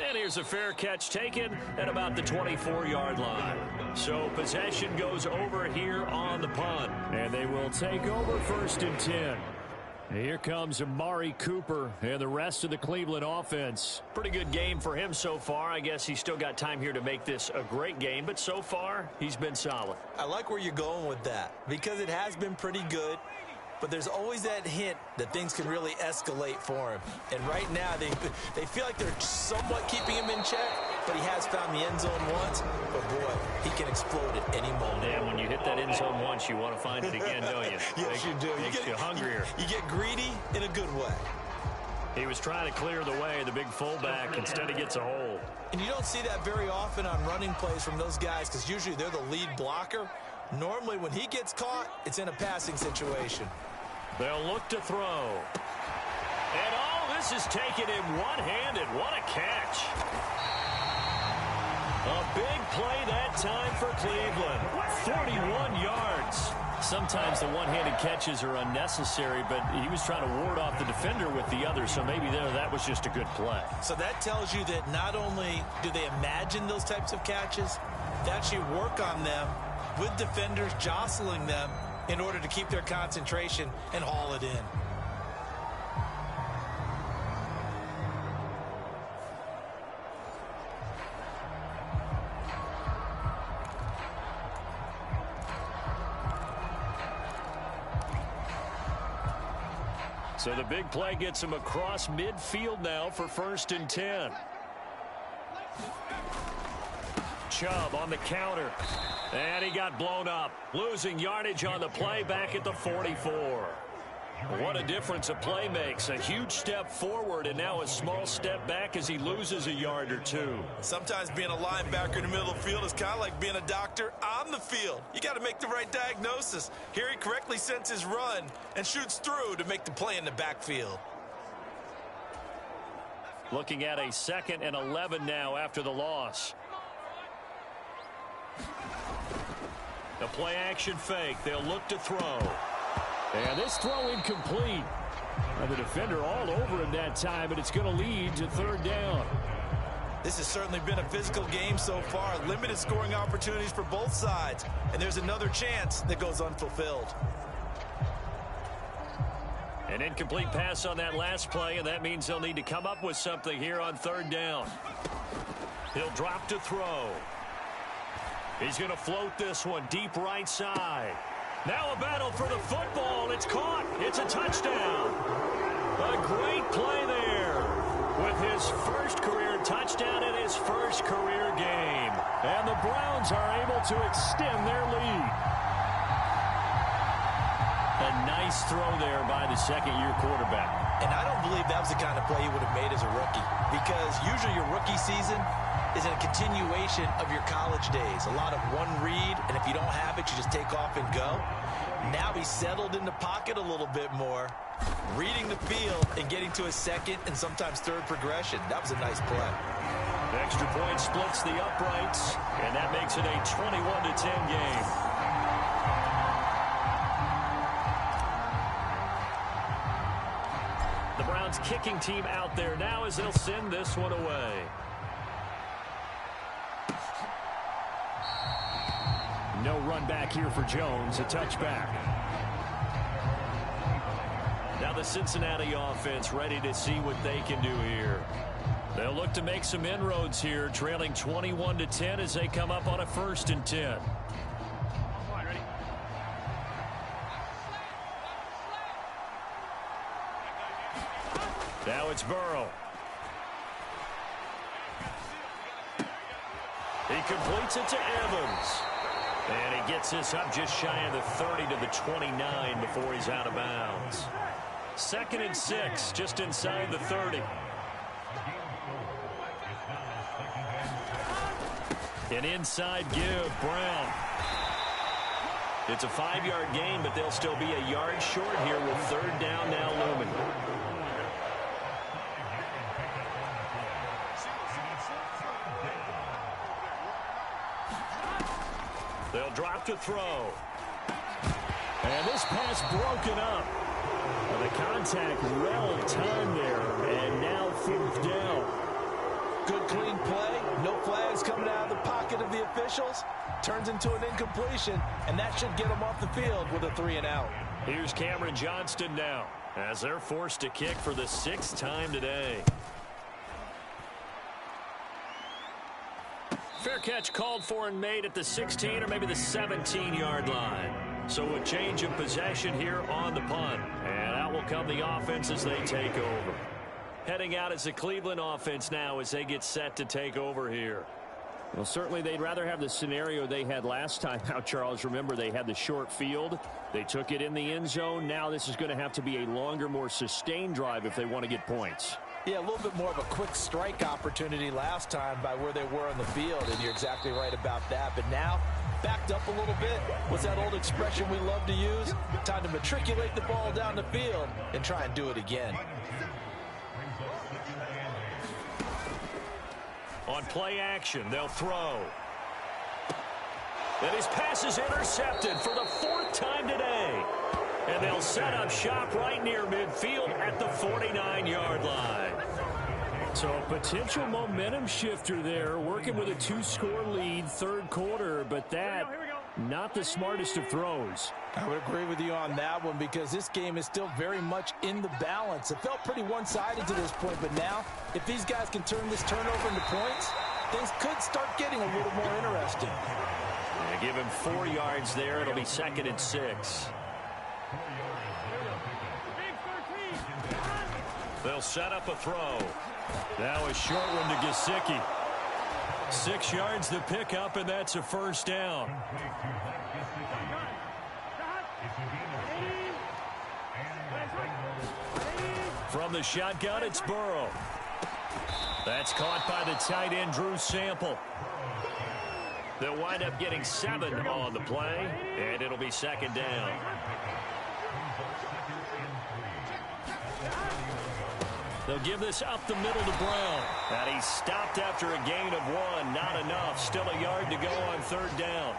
And here's a fair catch taken at about the 24-yard line. So possession goes over here on the punt. And they will take over 1st and 10. Here comes Amari Cooper and the rest of the Cleveland offense. Pretty good game for him so far. I guess he's still got time here to make this a great game, but so far he's been solid. I like where you're going with that because it has been pretty good. But there's always that hint that things can really escalate for him. And right now, they feel like they're somewhat keeping him in check, but he has found the end zone once. But, boy, he can explode at any moment. And when you hit that end zone once, you want to find it again, don't you? Yes, you do. Makes you hungrier. You get greedy in a good way. He was trying to clear the way, the big fullback. Instead, he gets a hold. And you don't see that very often on running plays from those guys because usually they're the lead blocker. Normally, when he gets caught, it's in a passing situation. They'll look to throw. And all this is taken in one-handed. What a catch. A big play that time for Cleveland. 41 yards. Sometimes the one-handed catches are unnecessary, but he was trying to ward off the defender with the other, so maybe that was just a good play. So that tells you that not only do they imagine those types of catches, they actually work on them with defenders jostling them in order to keep their concentration and haul it in. So the big play gets him across midfield now for 1st and 10. Chubb on the counter. And he got blown up. Losing yardage on the play back at the 44. What a difference a play makes. A huge step forward and now a small step back as he loses a yard or two. Sometimes being a linebacker in the middle of the field is kind of like being a doctor on the field. You got to make the right diagnosis. Here he correctly sends his run and shoots through to make the play in the backfield. Looking at a 2nd and 11 now after the loss. A play action fake. They'll look to throw. And this throw incomplete. And the defender all over him that time, but it's going to lead to 3rd down. This has certainly been a physical game so far. Limited scoring opportunities for both sides. And there's another chance that goes unfulfilled. An incomplete pass on that last play, and that means they'll need to come up with something here on 3rd down. He'll drop to throw. He's going to float this one deep right side. Now a battle for the football. It's caught. It's a touchdown. A great play there with his first career touchdown in his first career game. And the Browns are able to extend their lead. A nice throw there by the 2nd-year quarterback. And I don't believe that was the kind of play he would have made as a rookie, because usually your rookie season is a continuation of your college days. A lot of one read, and if you don't have it, you just take off and go. Now he's settled in the pocket a little bit more, reading the field and getting to a 2nd and sometimes 3rd progression. That was a nice play. The extra point splits the uprights, and that makes it a 21-10 game. The Browns kicking team out there now as they'll send this one away. No run back here for Jones, a touchback. Now the Cincinnati offense ready to see what they can do here. They'll look to make some inroads here, trailing 21-10 as they come up on a 1st and 10. Now it's Burrow. He completes it to Evans. And he gets this up just shy of the 30 to the 29 before he's out of bounds. 2nd and 6, just inside the 30. An inside give, Brown. It's a 5-yard gain, but they'll still be a yard short here with 3rd down now looming. They'll drop to throw. And this pass broken up. And the contact well timed there. And now 4th down. Good clean play. No flags coming out of the pocket of the officials. Turns into an incompletion. And that should get them off the field with a 3-and-out. Here's Cameron Johnston now as they're forced to kick for the 6th time today. Fair catch called for and made at the 16 or maybe the 17-yard line. So a change of possession here on the punt. And out will come the offense as they take over. Heading out is the Cleveland offense now as they get set to take over here. Well, certainly they'd rather have the scenario they had last time out, Charles. Remember, they had the short field. They took it in the end zone. Now this is going to have to be a longer, more sustained drive if they want to get points. Yeah, a little bit more of a quick strike opportunity last time by where they were on the field, and you're exactly right about that. But now, backed up a little bit. What's that old expression we love to use? Time to matriculate the ball down the field and try and do it again. On play action, they'll throw. And his pass is intercepted for the 4th time today. And they'll set up shop right near midfield at the 49-yard line. So a potential momentum shifter there, working with a 2-score lead, third quarter, but that not the smartest of throws. I would agree with you on that one because this game is still very much in the balance. It felt pretty one-sided to this point, but now if these guys can turn this turnover into points, things could start getting a little more interesting. Yeah, give him 4 yards there. It'll be 2nd and 6. They'll set up a throw. Now a short one to Gesicki. 6 yards to pick up, and that's a first down. From the shotgun, it's Burrow. That's caught by the tight end, Drew Sample. They'll wind up getting 7 on the play, and it'll be 2nd down. They'll give this up the middle to Brown. And he's stopped after a gain of 1. Not enough. Still a yard to go on 3rd down.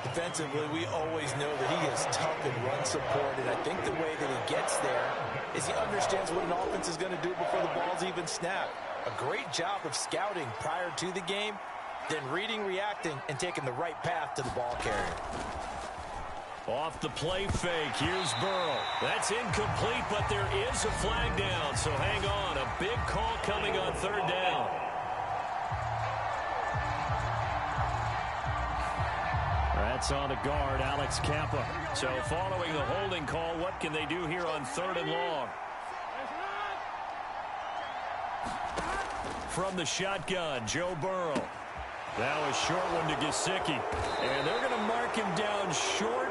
Defensively, we always know that he is tough in run support, and I think the way that he gets there is he understands what an offense is going to do before the ball's even snapped. A great job of scouting prior to the game, then reading, reacting, and taking the right path to the ball carrier. Off the play fake, here's Burrow. That's incomplete, but there is a flag down, so hang on. A big call coming on 3rd down. That's on the guard, Alex Kappa. So following the holding call, what can they do here on 3rd and long? From the shotgun, Joe Burrow. Now a short one to Gesicki. And they're going to mark him down short,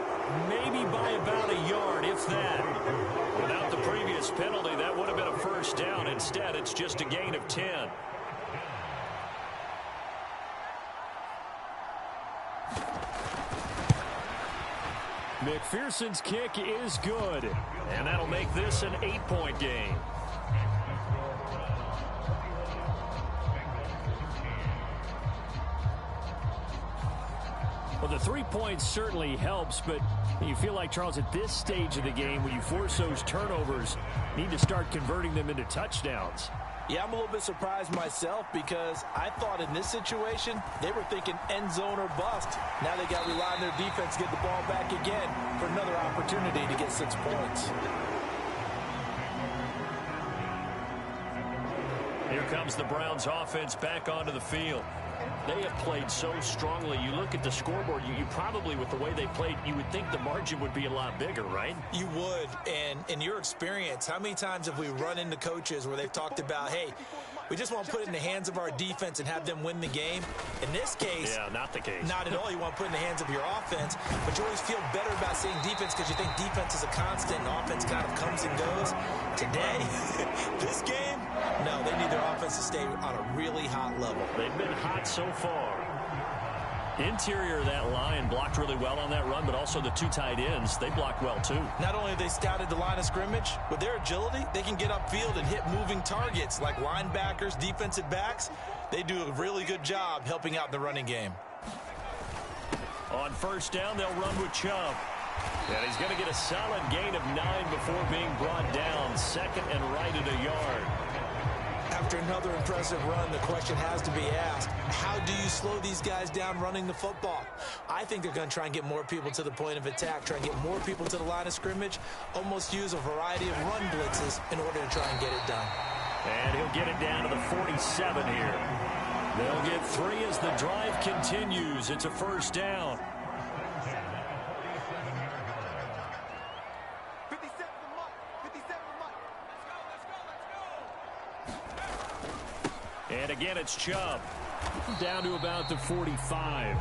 maybe by about a yard, if that. Without the previous penalty, that would have been a first down. Instead, it's just a gain of 10. McPherson's kick is good. And that'll make this an 8-point game. Well, the 3 points certainly helps, but you feel like, Charles, at this stage of the game, when you force those turnovers, need to start converting them into touchdowns. Yeah, I'm a little bit surprised myself because I thought in this situation, they were thinking end zone or bust. Now they got to rely on their defense to get the ball back again for another opportunity to get 6 points. Here comes the Browns offense back onto the field. They have played so strongly. You look at the scoreboard, you probably, with the way they played, you would think the margin would be a lot bigger, right? You would. And in your experience, how many times have we run into coaches where they've talked about, hey, we just want to put it in the hands of our defense and have them win the game? In this case, yeah, not the case. Not at all. You want to put it in the hands of your offense, but you always feel better about saying defense because you think defense is a constant and offense kind of comes and goes. Today, this game, no, they need their offense to stay on a really hot level. They've been hot so far. Interior of that line blocked really well on that run, but also the 2 tight ends, they blocked well too. Not only have they scouted the line of scrimmage, with their agility, they can get upfield and hit moving targets like linebackers, defensive backs. They do a really good job helping out the running game. On 1st down, they'll run with Chubb. And he's going to get a solid gain of 9 before being brought down. 2nd and right at a yard. After another impressive run, the question has to be asked, how do you slow these guys down running the football? I think they're going to try and get more people to the point of attack, try and get more people to the line of scrimmage, almost use a variety of run blitzes in order to try and get it done. And he'll get it down to the 47 here. They'll get 3 as the drive continues. It's a first down. And again, it's Chubb. Down to about the 45.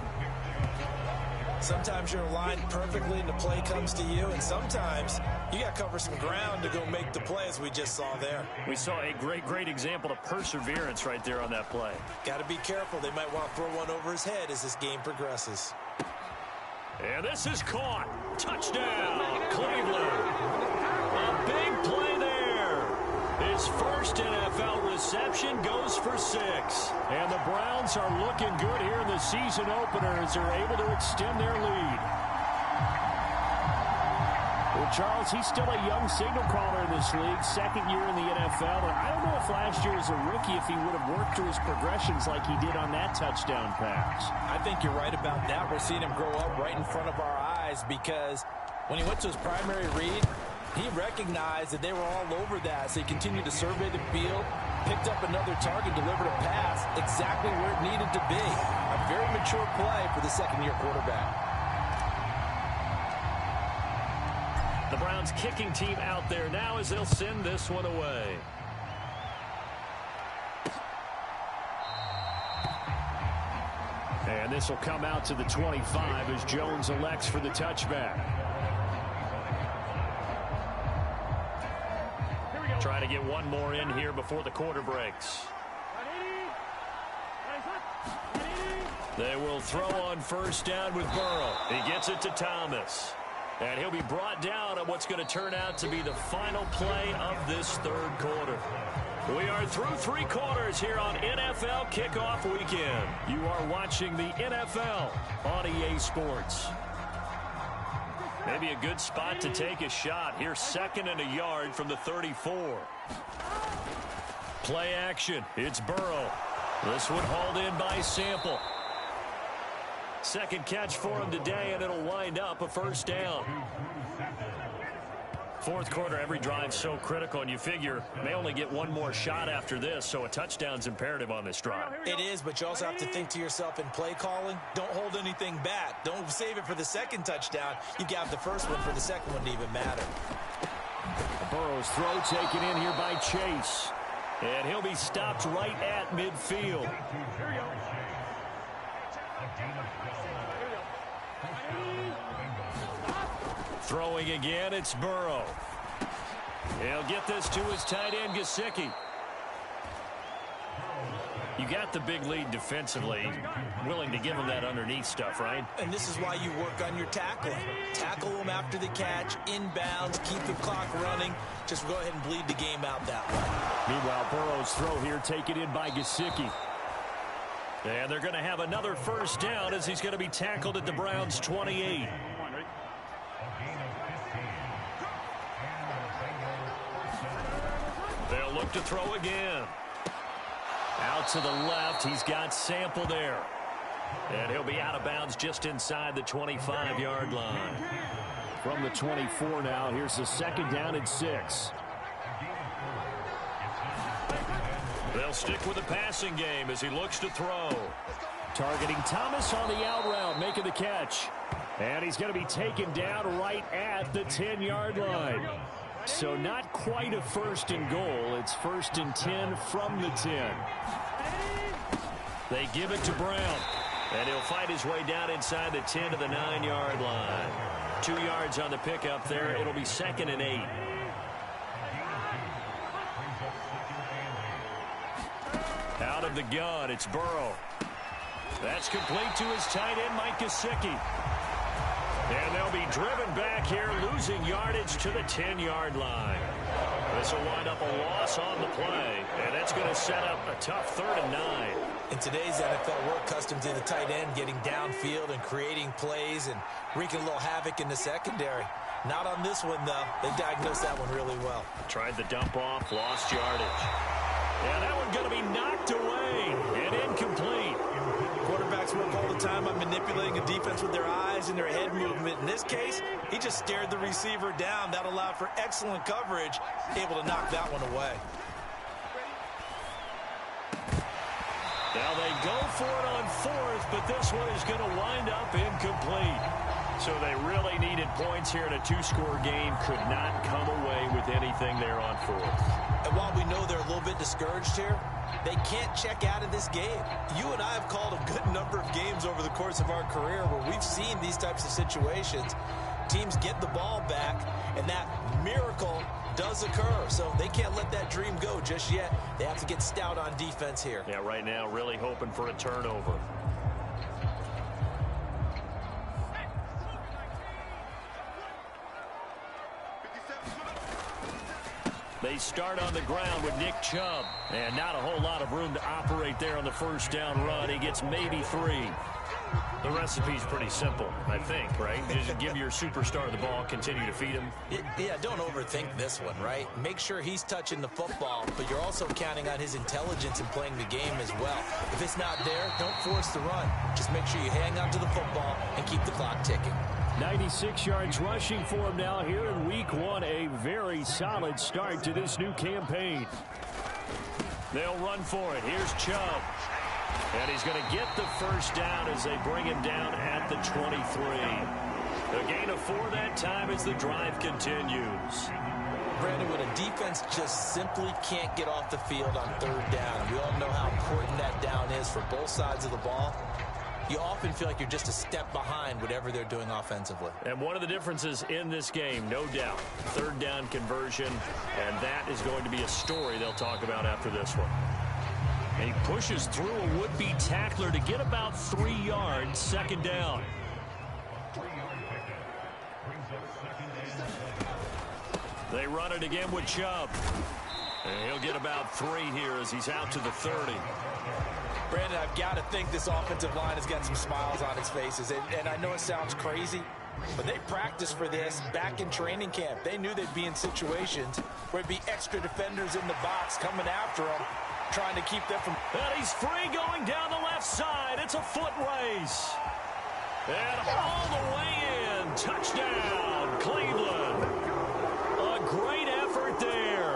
Sometimes you're aligned perfectly and the play comes to you, and sometimes you got to cover some ground to go make the play, as we just saw there. We saw a great example of perseverance right there on that play. Got to be careful. They might want to throw one over his head as this game progresses. And this is caught. Touchdown, Cleveland. A big play there. His first NFL reception goes for 6. And the Browns are looking good here in the season opener as they're able to extend their lead. Well, Charles, he's still a young signal caller in this league, second year in the NFL. And I don't know if last year as a rookie if he would have worked through his progressions like he did on that touchdown pass. I think you're right about that. We're seeing him grow up right in front of our eyes because when he went to his primary read, he recognized that they were all over that, so he continued to survey the field, picked up another target, delivered a pass exactly where it needed to be. A very mature play for the second-year quarterback. The Browns kicking team out there now as they'll send this one away. And this will come out to the 25 as Jones elects for the touchback. Try to get one more in here before the quarter breaks. They will throw on first down with Burrow. He gets it to Thomas. And he'll be brought down on what's going to turn out to be the final play of this third quarter. We are through 3 quarters here on NFL Kickoff Weekend. You are watching the NFL on EA Sports. Maybe a good spot to take a shot. Here, 2nd and a yard from the 34. Play action. It's Burrow. This one hauled in by Sample. Second catch for him today, and it'll wind up a first down. Fourth quarter, every drive so critical, and you figure may only get one more shot after this, so a touchdown's imperative on this drive. It is, but you also have to think to yourself in play calling, don't hold anything back. Don't save it for the second touchdown. You got the first one for the second one to even matter. Burrow's throw taken in here by Chase. And he'll be stopped right at midfield. Throwing again, it's Burrow. He'll get this to his tight end, Gesicki. You got the big lead defensively. Willing to give him that underneath stuff, right? And this is why you work on your tackling. Tackle them after the catch, inbounds, keep the clock running. Just go ahead and bleed the game out that way. Meanwhile, Burrow's throw here taken in by Gesicki. And they're going to have another first down as he's going to be tackled at the Browns' 28. They'll look to throw again. Out to the left, he's got Sample there. And he'll be out of bounds just inside the 25-yard line. From the 24 now, here's the 2nd down and 6. They'll stick with the passing game as he looks to throw. Targeting Thomas on the out route, making the catch. And he's going to be taken down right at the 10-yard line. So not quite a 1st and goal. It's 1st and 10 from the 10. They give it to Brown. And he'll fight his way down inside the 10 to the 9-yard line. 2 yards on the pickup there. It'll be 2nd and 8. Out of the gun, it's Burrow. That's complete to his tight end, Mike Gesicki. And they'll be driven back here, losing yardage to the 10-yard line. This will wind up a loss on the play, and that's going to set up a tough 3rd and 9. In today's NFL, we're accustomed to the tight end getting downfield and creating plays and wreaking a little havoc in the secondary. Not on this one, though. They diagnosed that one really well. Tried the dump off, lost yardage. Yeah, that one's going to be knocked away and incomplete. Quarterbacks work all the time on manipulating a defense with their eyes and their head movement. In this case, he just stared the receiver down. That allowed for excellent coverage, able to knock that one away. Now they go for it on 4th, but this one is going to wind up incomplete. So they really needed points here in a 2-score game. Could not come away with anything there on 4th. And while we know they're a little bit discouraged here, They can't check out of this game. You and I have called a good number of games over the course of our career where we've seen these types of situations. Teams get the ball back, and that miracle does occur. So they can't let that dream go just yet. They have to get stout on defense here. Yeah, right now really hoping for a turnover. They start on the ground with Nick Chubb. And not a whole lot of room to operate there on the first down run. He gets maybe 3. The recipe's pretty simple, I think, right? Just give your superstar the ball, continue to feed him. Yeah, don't overthink this one, right? Make sure he's touching the football, but you're also counting on his intelligence in playing the game as well. If it's not there, don't force the run. Just make sure you hang on to the football and keep the clock ticking. 96 yards rushing for him now here in week 1. A very solid start to this new campaign. They'll run for it. Here's Chubb. And he's going to get the first down as they bring him down at the 23. A gain of 4 that time as the drive continues. Brandon, when a defense just simply can't get off the field on third down, we all know how important that down is for both sides of the ball. You often feel like you're just a step behind whatever they're doing offensively. And one of the differences in this game, no doubt, third down conversion, and that is going to be a story they'll talk about after this one. And he pushes through a would-be tackler to get about 3 yards, second down. They run it again with Chubb. And he'll get about 3 here as he's out to the 30. Brandon, I've got to think this offensive line has got some smiles on its faces. And I know it sounds crazy, but they practiced for this back in training camp. They knew they'd be in situations where it'd be extra defenders in the box coming after them, trying to keep them from... And he's free going down the left side. It's a foot race. And all the way in. Touchdown, Cleveland. A great effort there.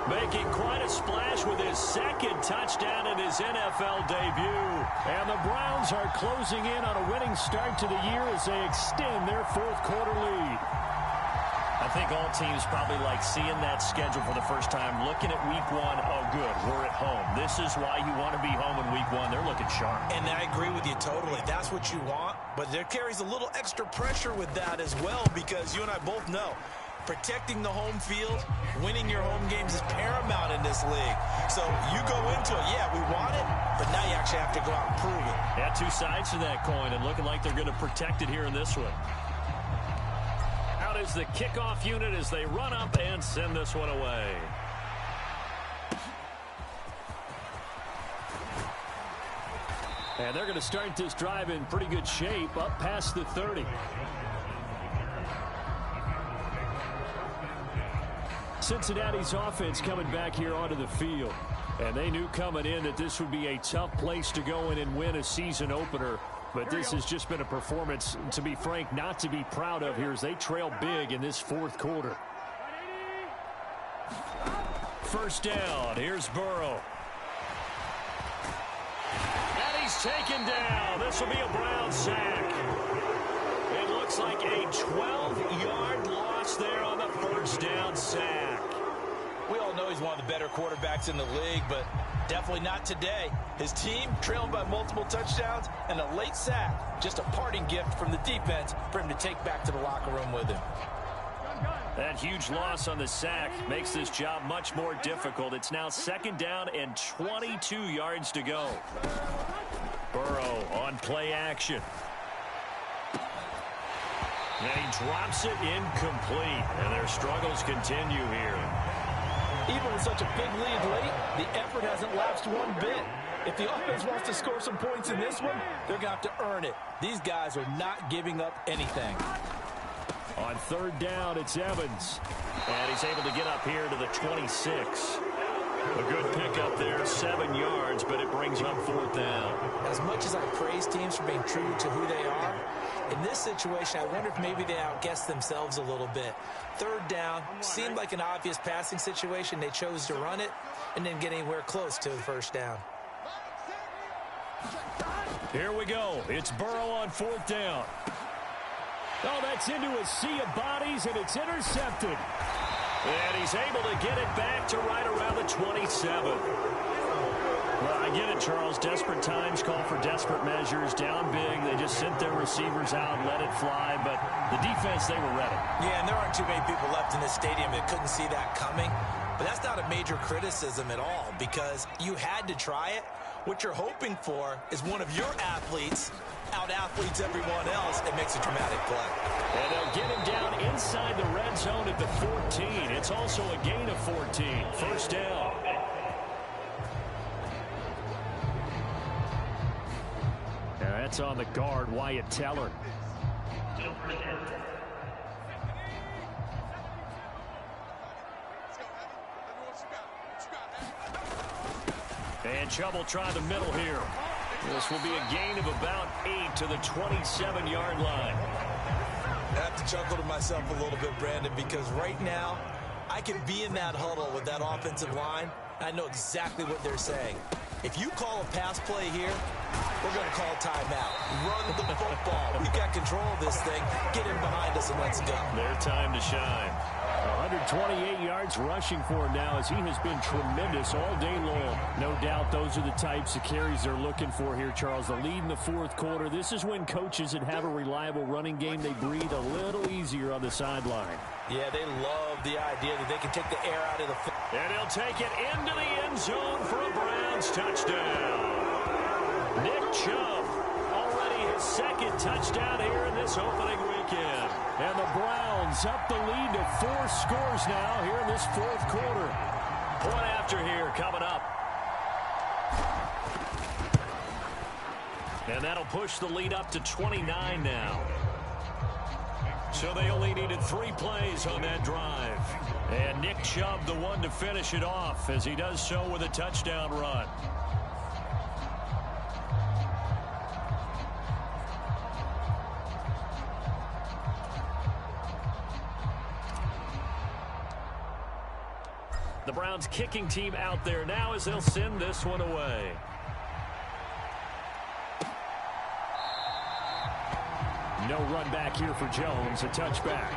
Making quite a splash with his second touchdown in his NFL debut. And the Browns are closing in on a winning start to the year as they extend their fourth quarter lead. I think all teams probably like seeing that schedule for the first time, looking at week 1. Oh, good, we're at home. This is why you want to be home in week 1. They're looking sharp. And I agree with you totally. That's what you want. But there carries a little extra pressure with that as well, because you and I both know protecting the home field, winning your home games is paramount in this league. So you go into it, yeah, we want it, but now you actually have to go out and prove it. Yeah, 2 sides to that coin, and looking like they're going to protect it here in this one. Out is the kickoff unit as they run up and send this one away. And they're going to start this drive in pretty good shape, up past the 30. Cincinnati's offense coming back here onto the field. And they knew coming in that this would be a tough place to go in and win a season opener. But this has just been a performance, to be frank, not to be proud of here as they trail big in this fourth quarter. First down. Here's Burrow. And he's taken down. This will be a Brown sack. It looks like a 12-yard loss there on the first down sack. We all know he's one of the better quarterbacks in the league, but definitely not today. His team trailing by multiple touchdowns and a late sack. Just a parting gift from the defense for him to take back to the locker room with him. That huge loss on the sack makes this job much more difficult. It's now second down and 22 yards to go. Burrow on play action. And he drops it incomplete. And their struggles continue here. Even with such a big lead late, the effort hasn't lapsed one bit. If the offense wants to score some points in this one, they're going to have to earn it. These guys are not giving up anything. On third down, it's Evans. And he's able to get up here to the 26. A good pickup there, 7 yards, but it brings up fourth down. As much as I praise teams for being true to who they are, in this situation, I wonder if maybe they outguessed themselves a little bit. Third down seemed like an obvious passing situation. They chose to run it and didn't get anywhere close to the first down. Here we go. It's Burrow on fourth down. Oh, that's into a sea of bodies, and it's intercepted. And he's able to get it back to right around the 27. Well, I get it, Charles. Desperate times call for desperate measures. Down big, they just sent their receivers out, let it fly. But the defense, they were ready. Yeah, and there aren't too many people left in this stadium that couldn't see that coming. But that's not a major criticism at all because you had to try it. What you're hoping for is one of your athletes out-athletes everyone else and makes a dramatic play. And they'll get him down inside the red zone at the 14. It's also a gain of 14. First down. Now that's on the guard, Wyatt Teller. And Chubb will try the middle here. This will be a gain of about 8 to the 27-yard line. I have to chuckle to myself a little bit, Brandon, because right now I can be in that huddle with that offensive line. I know exactly what they're saying. If you call a pass play here, we're going to call timeout. Run the football. We've got control of this thing. Get in behind us and let's go. Their time to shine. 128 yards rushing for him now as he has been tremendous all day long. No doubt those are the types of carries they're looking for here, Charles. The lead in the fourth quarter. This is when coaches that have a reliable running game, they breathe a little easier on the sideline. Yeah, they love the idea that they can take the air out of the foot. And he'll take it into the end zone for a Browns touchdown. Nick Chubb, already his second touchdown here in this opening weekend. And the Browns up the lead to 4 scores now here in this fourth quarter. Point after here coming up. And that'll push the lead up to 29 now. So they only needed 3 plays on that drive. And Nick Chubb, the one to finish it off, as he does so with a touchdown run. The Browns kicking team out there now as they'll send this one away. No run back here for Jones. A touchback.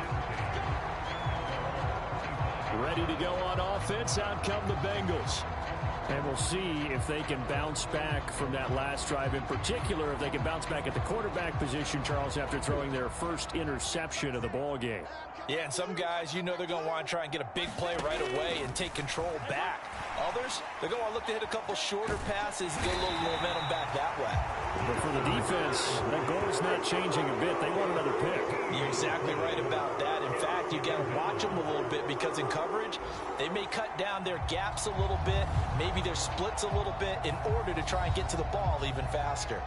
Ready to go on offense. Out come the Bengals. And we'll see if they can bounce back from that last drive. In particular, if they can bounce back at the quarterback position, Charles, after throwing their first interception of the ball game. Yeah, and some guys, you know they're going to want to try and get a big play right away and take control back. Others, they're going to want to look to hit a couple shorter passes, get a little momentum back that way. But for the defense, that goal is not changing a bit. They want another pick. You're exactly right about that. In fact, you got to watch them a little bit because in coverage, they may cut down their gaps a little bit, maybe their splits a little bit in order to try and get to the ball even faster.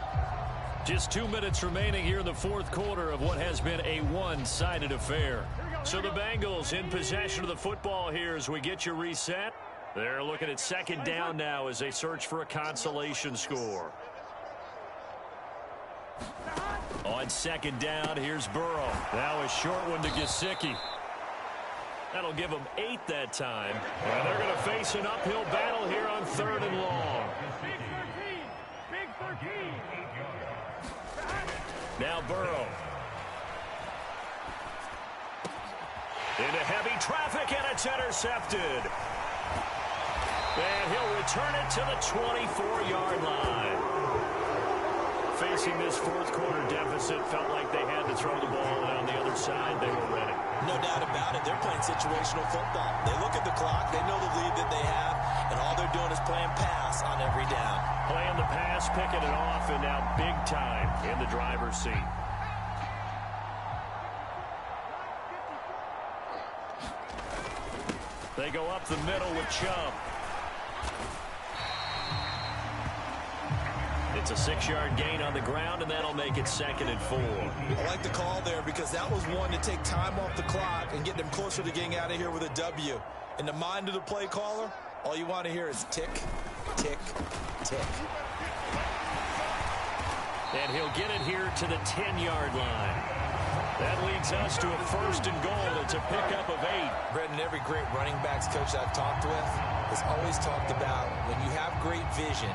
Just 2 minutes remaining here in the fourth quarter of what has been a one-sided affair. So the Bengals in possession of the football here as we get you reset. They're looking at second down now as they search for a consolation score. On second down, here's Burrow. Now a short one to Gesicki. That'll give them 8 that time. And they're going to face an uphill battle here on 3rd and long. Big 13. Now Burrow. Into heavy traffic, and it's intercepted. And he'll return it to the 24-yard line. Facing this fourth quarter deficit, felt like they had to throw the ball, and on the other side, they were ready. No doubt about it. They're playing situational football. They look at the clock, they know the lead that they have, and all they're doing is playing pass on every down. Playing the pass, picking it off, and now big time in the driver's seat. They go up the middle with Chubb. It's a 6-yard gain on the ground, and that'll make it 2nd and 4. I like the call there because that was one to take time off the clock and get them closer to getting out of here with a W. In the mind of the play caller, all you want to hear is tick, tick, tick. And he'll get it here to the 10-yard line. That leads us to a 1st and goal. It's a pickup of 8. Brendan, every great running backs coach I've talked with has always talked about when you have great vision,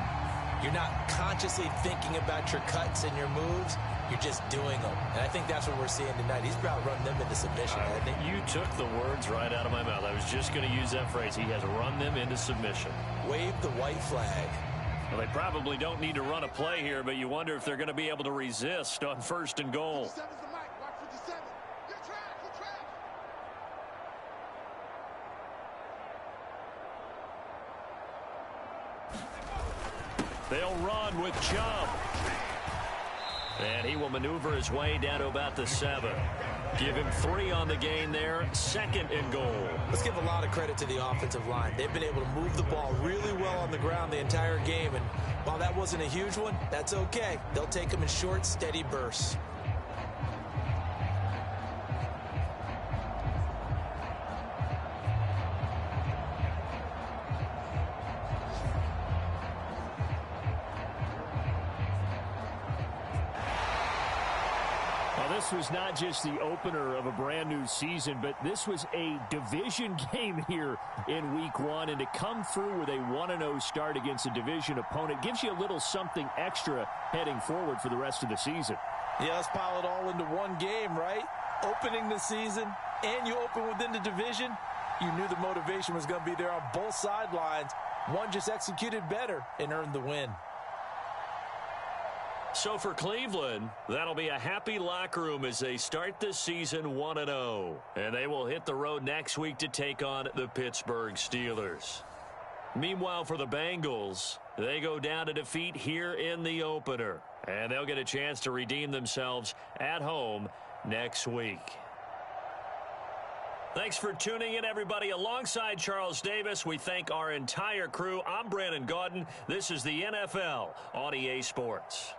you're not consciously thinking about your cuts and your moves. You're just doing them. And I think that's what we're seeing tonight. He's about run them into submission, hasn't he? You took the words right out of my mouth. I was just going to use that phrase. He has run them into submission. Wave the white flag. Well, they probably don't need to run a play here, but you wonder if they're going to be able to resist on 1st and goal. They'll run with Chubb. And he will maneuver his way down to about the 7. Give him 3 on the gain there. 2nd and goal. Let's give a lot of credit to the offensive line. They've been able to move the ball really well on the ground the entire game. And while that wasn't a huge one, that's okay. They'll take them in short, steady bursts. This was not just the opener of a brand new season, but this was a division game here in week 1. And to come through with a 1-0 start against a division opponent gives you a little something extra heading forward for the rest of the season. Yeah, let's pile it all into one game, right? Opening the season, and you open within the division. You knew the motivation was going to be there on both sidelines. One just executed better and earned the win. So for Cleveland, that'll be a happy locker room as they start this season 1-0. And they will hit the road next week to take on the Pittsburgh Steelers. Meanwhile, for the Bengals, they go down to defeat here in the opener. And they'll get a chance to redeem themselves at home next week. Thanks for tuning in, everybody. Alongside Charles Davis, we thank our entire crew. I'm Brandon Gaudin. This is the NFL on EA Sports.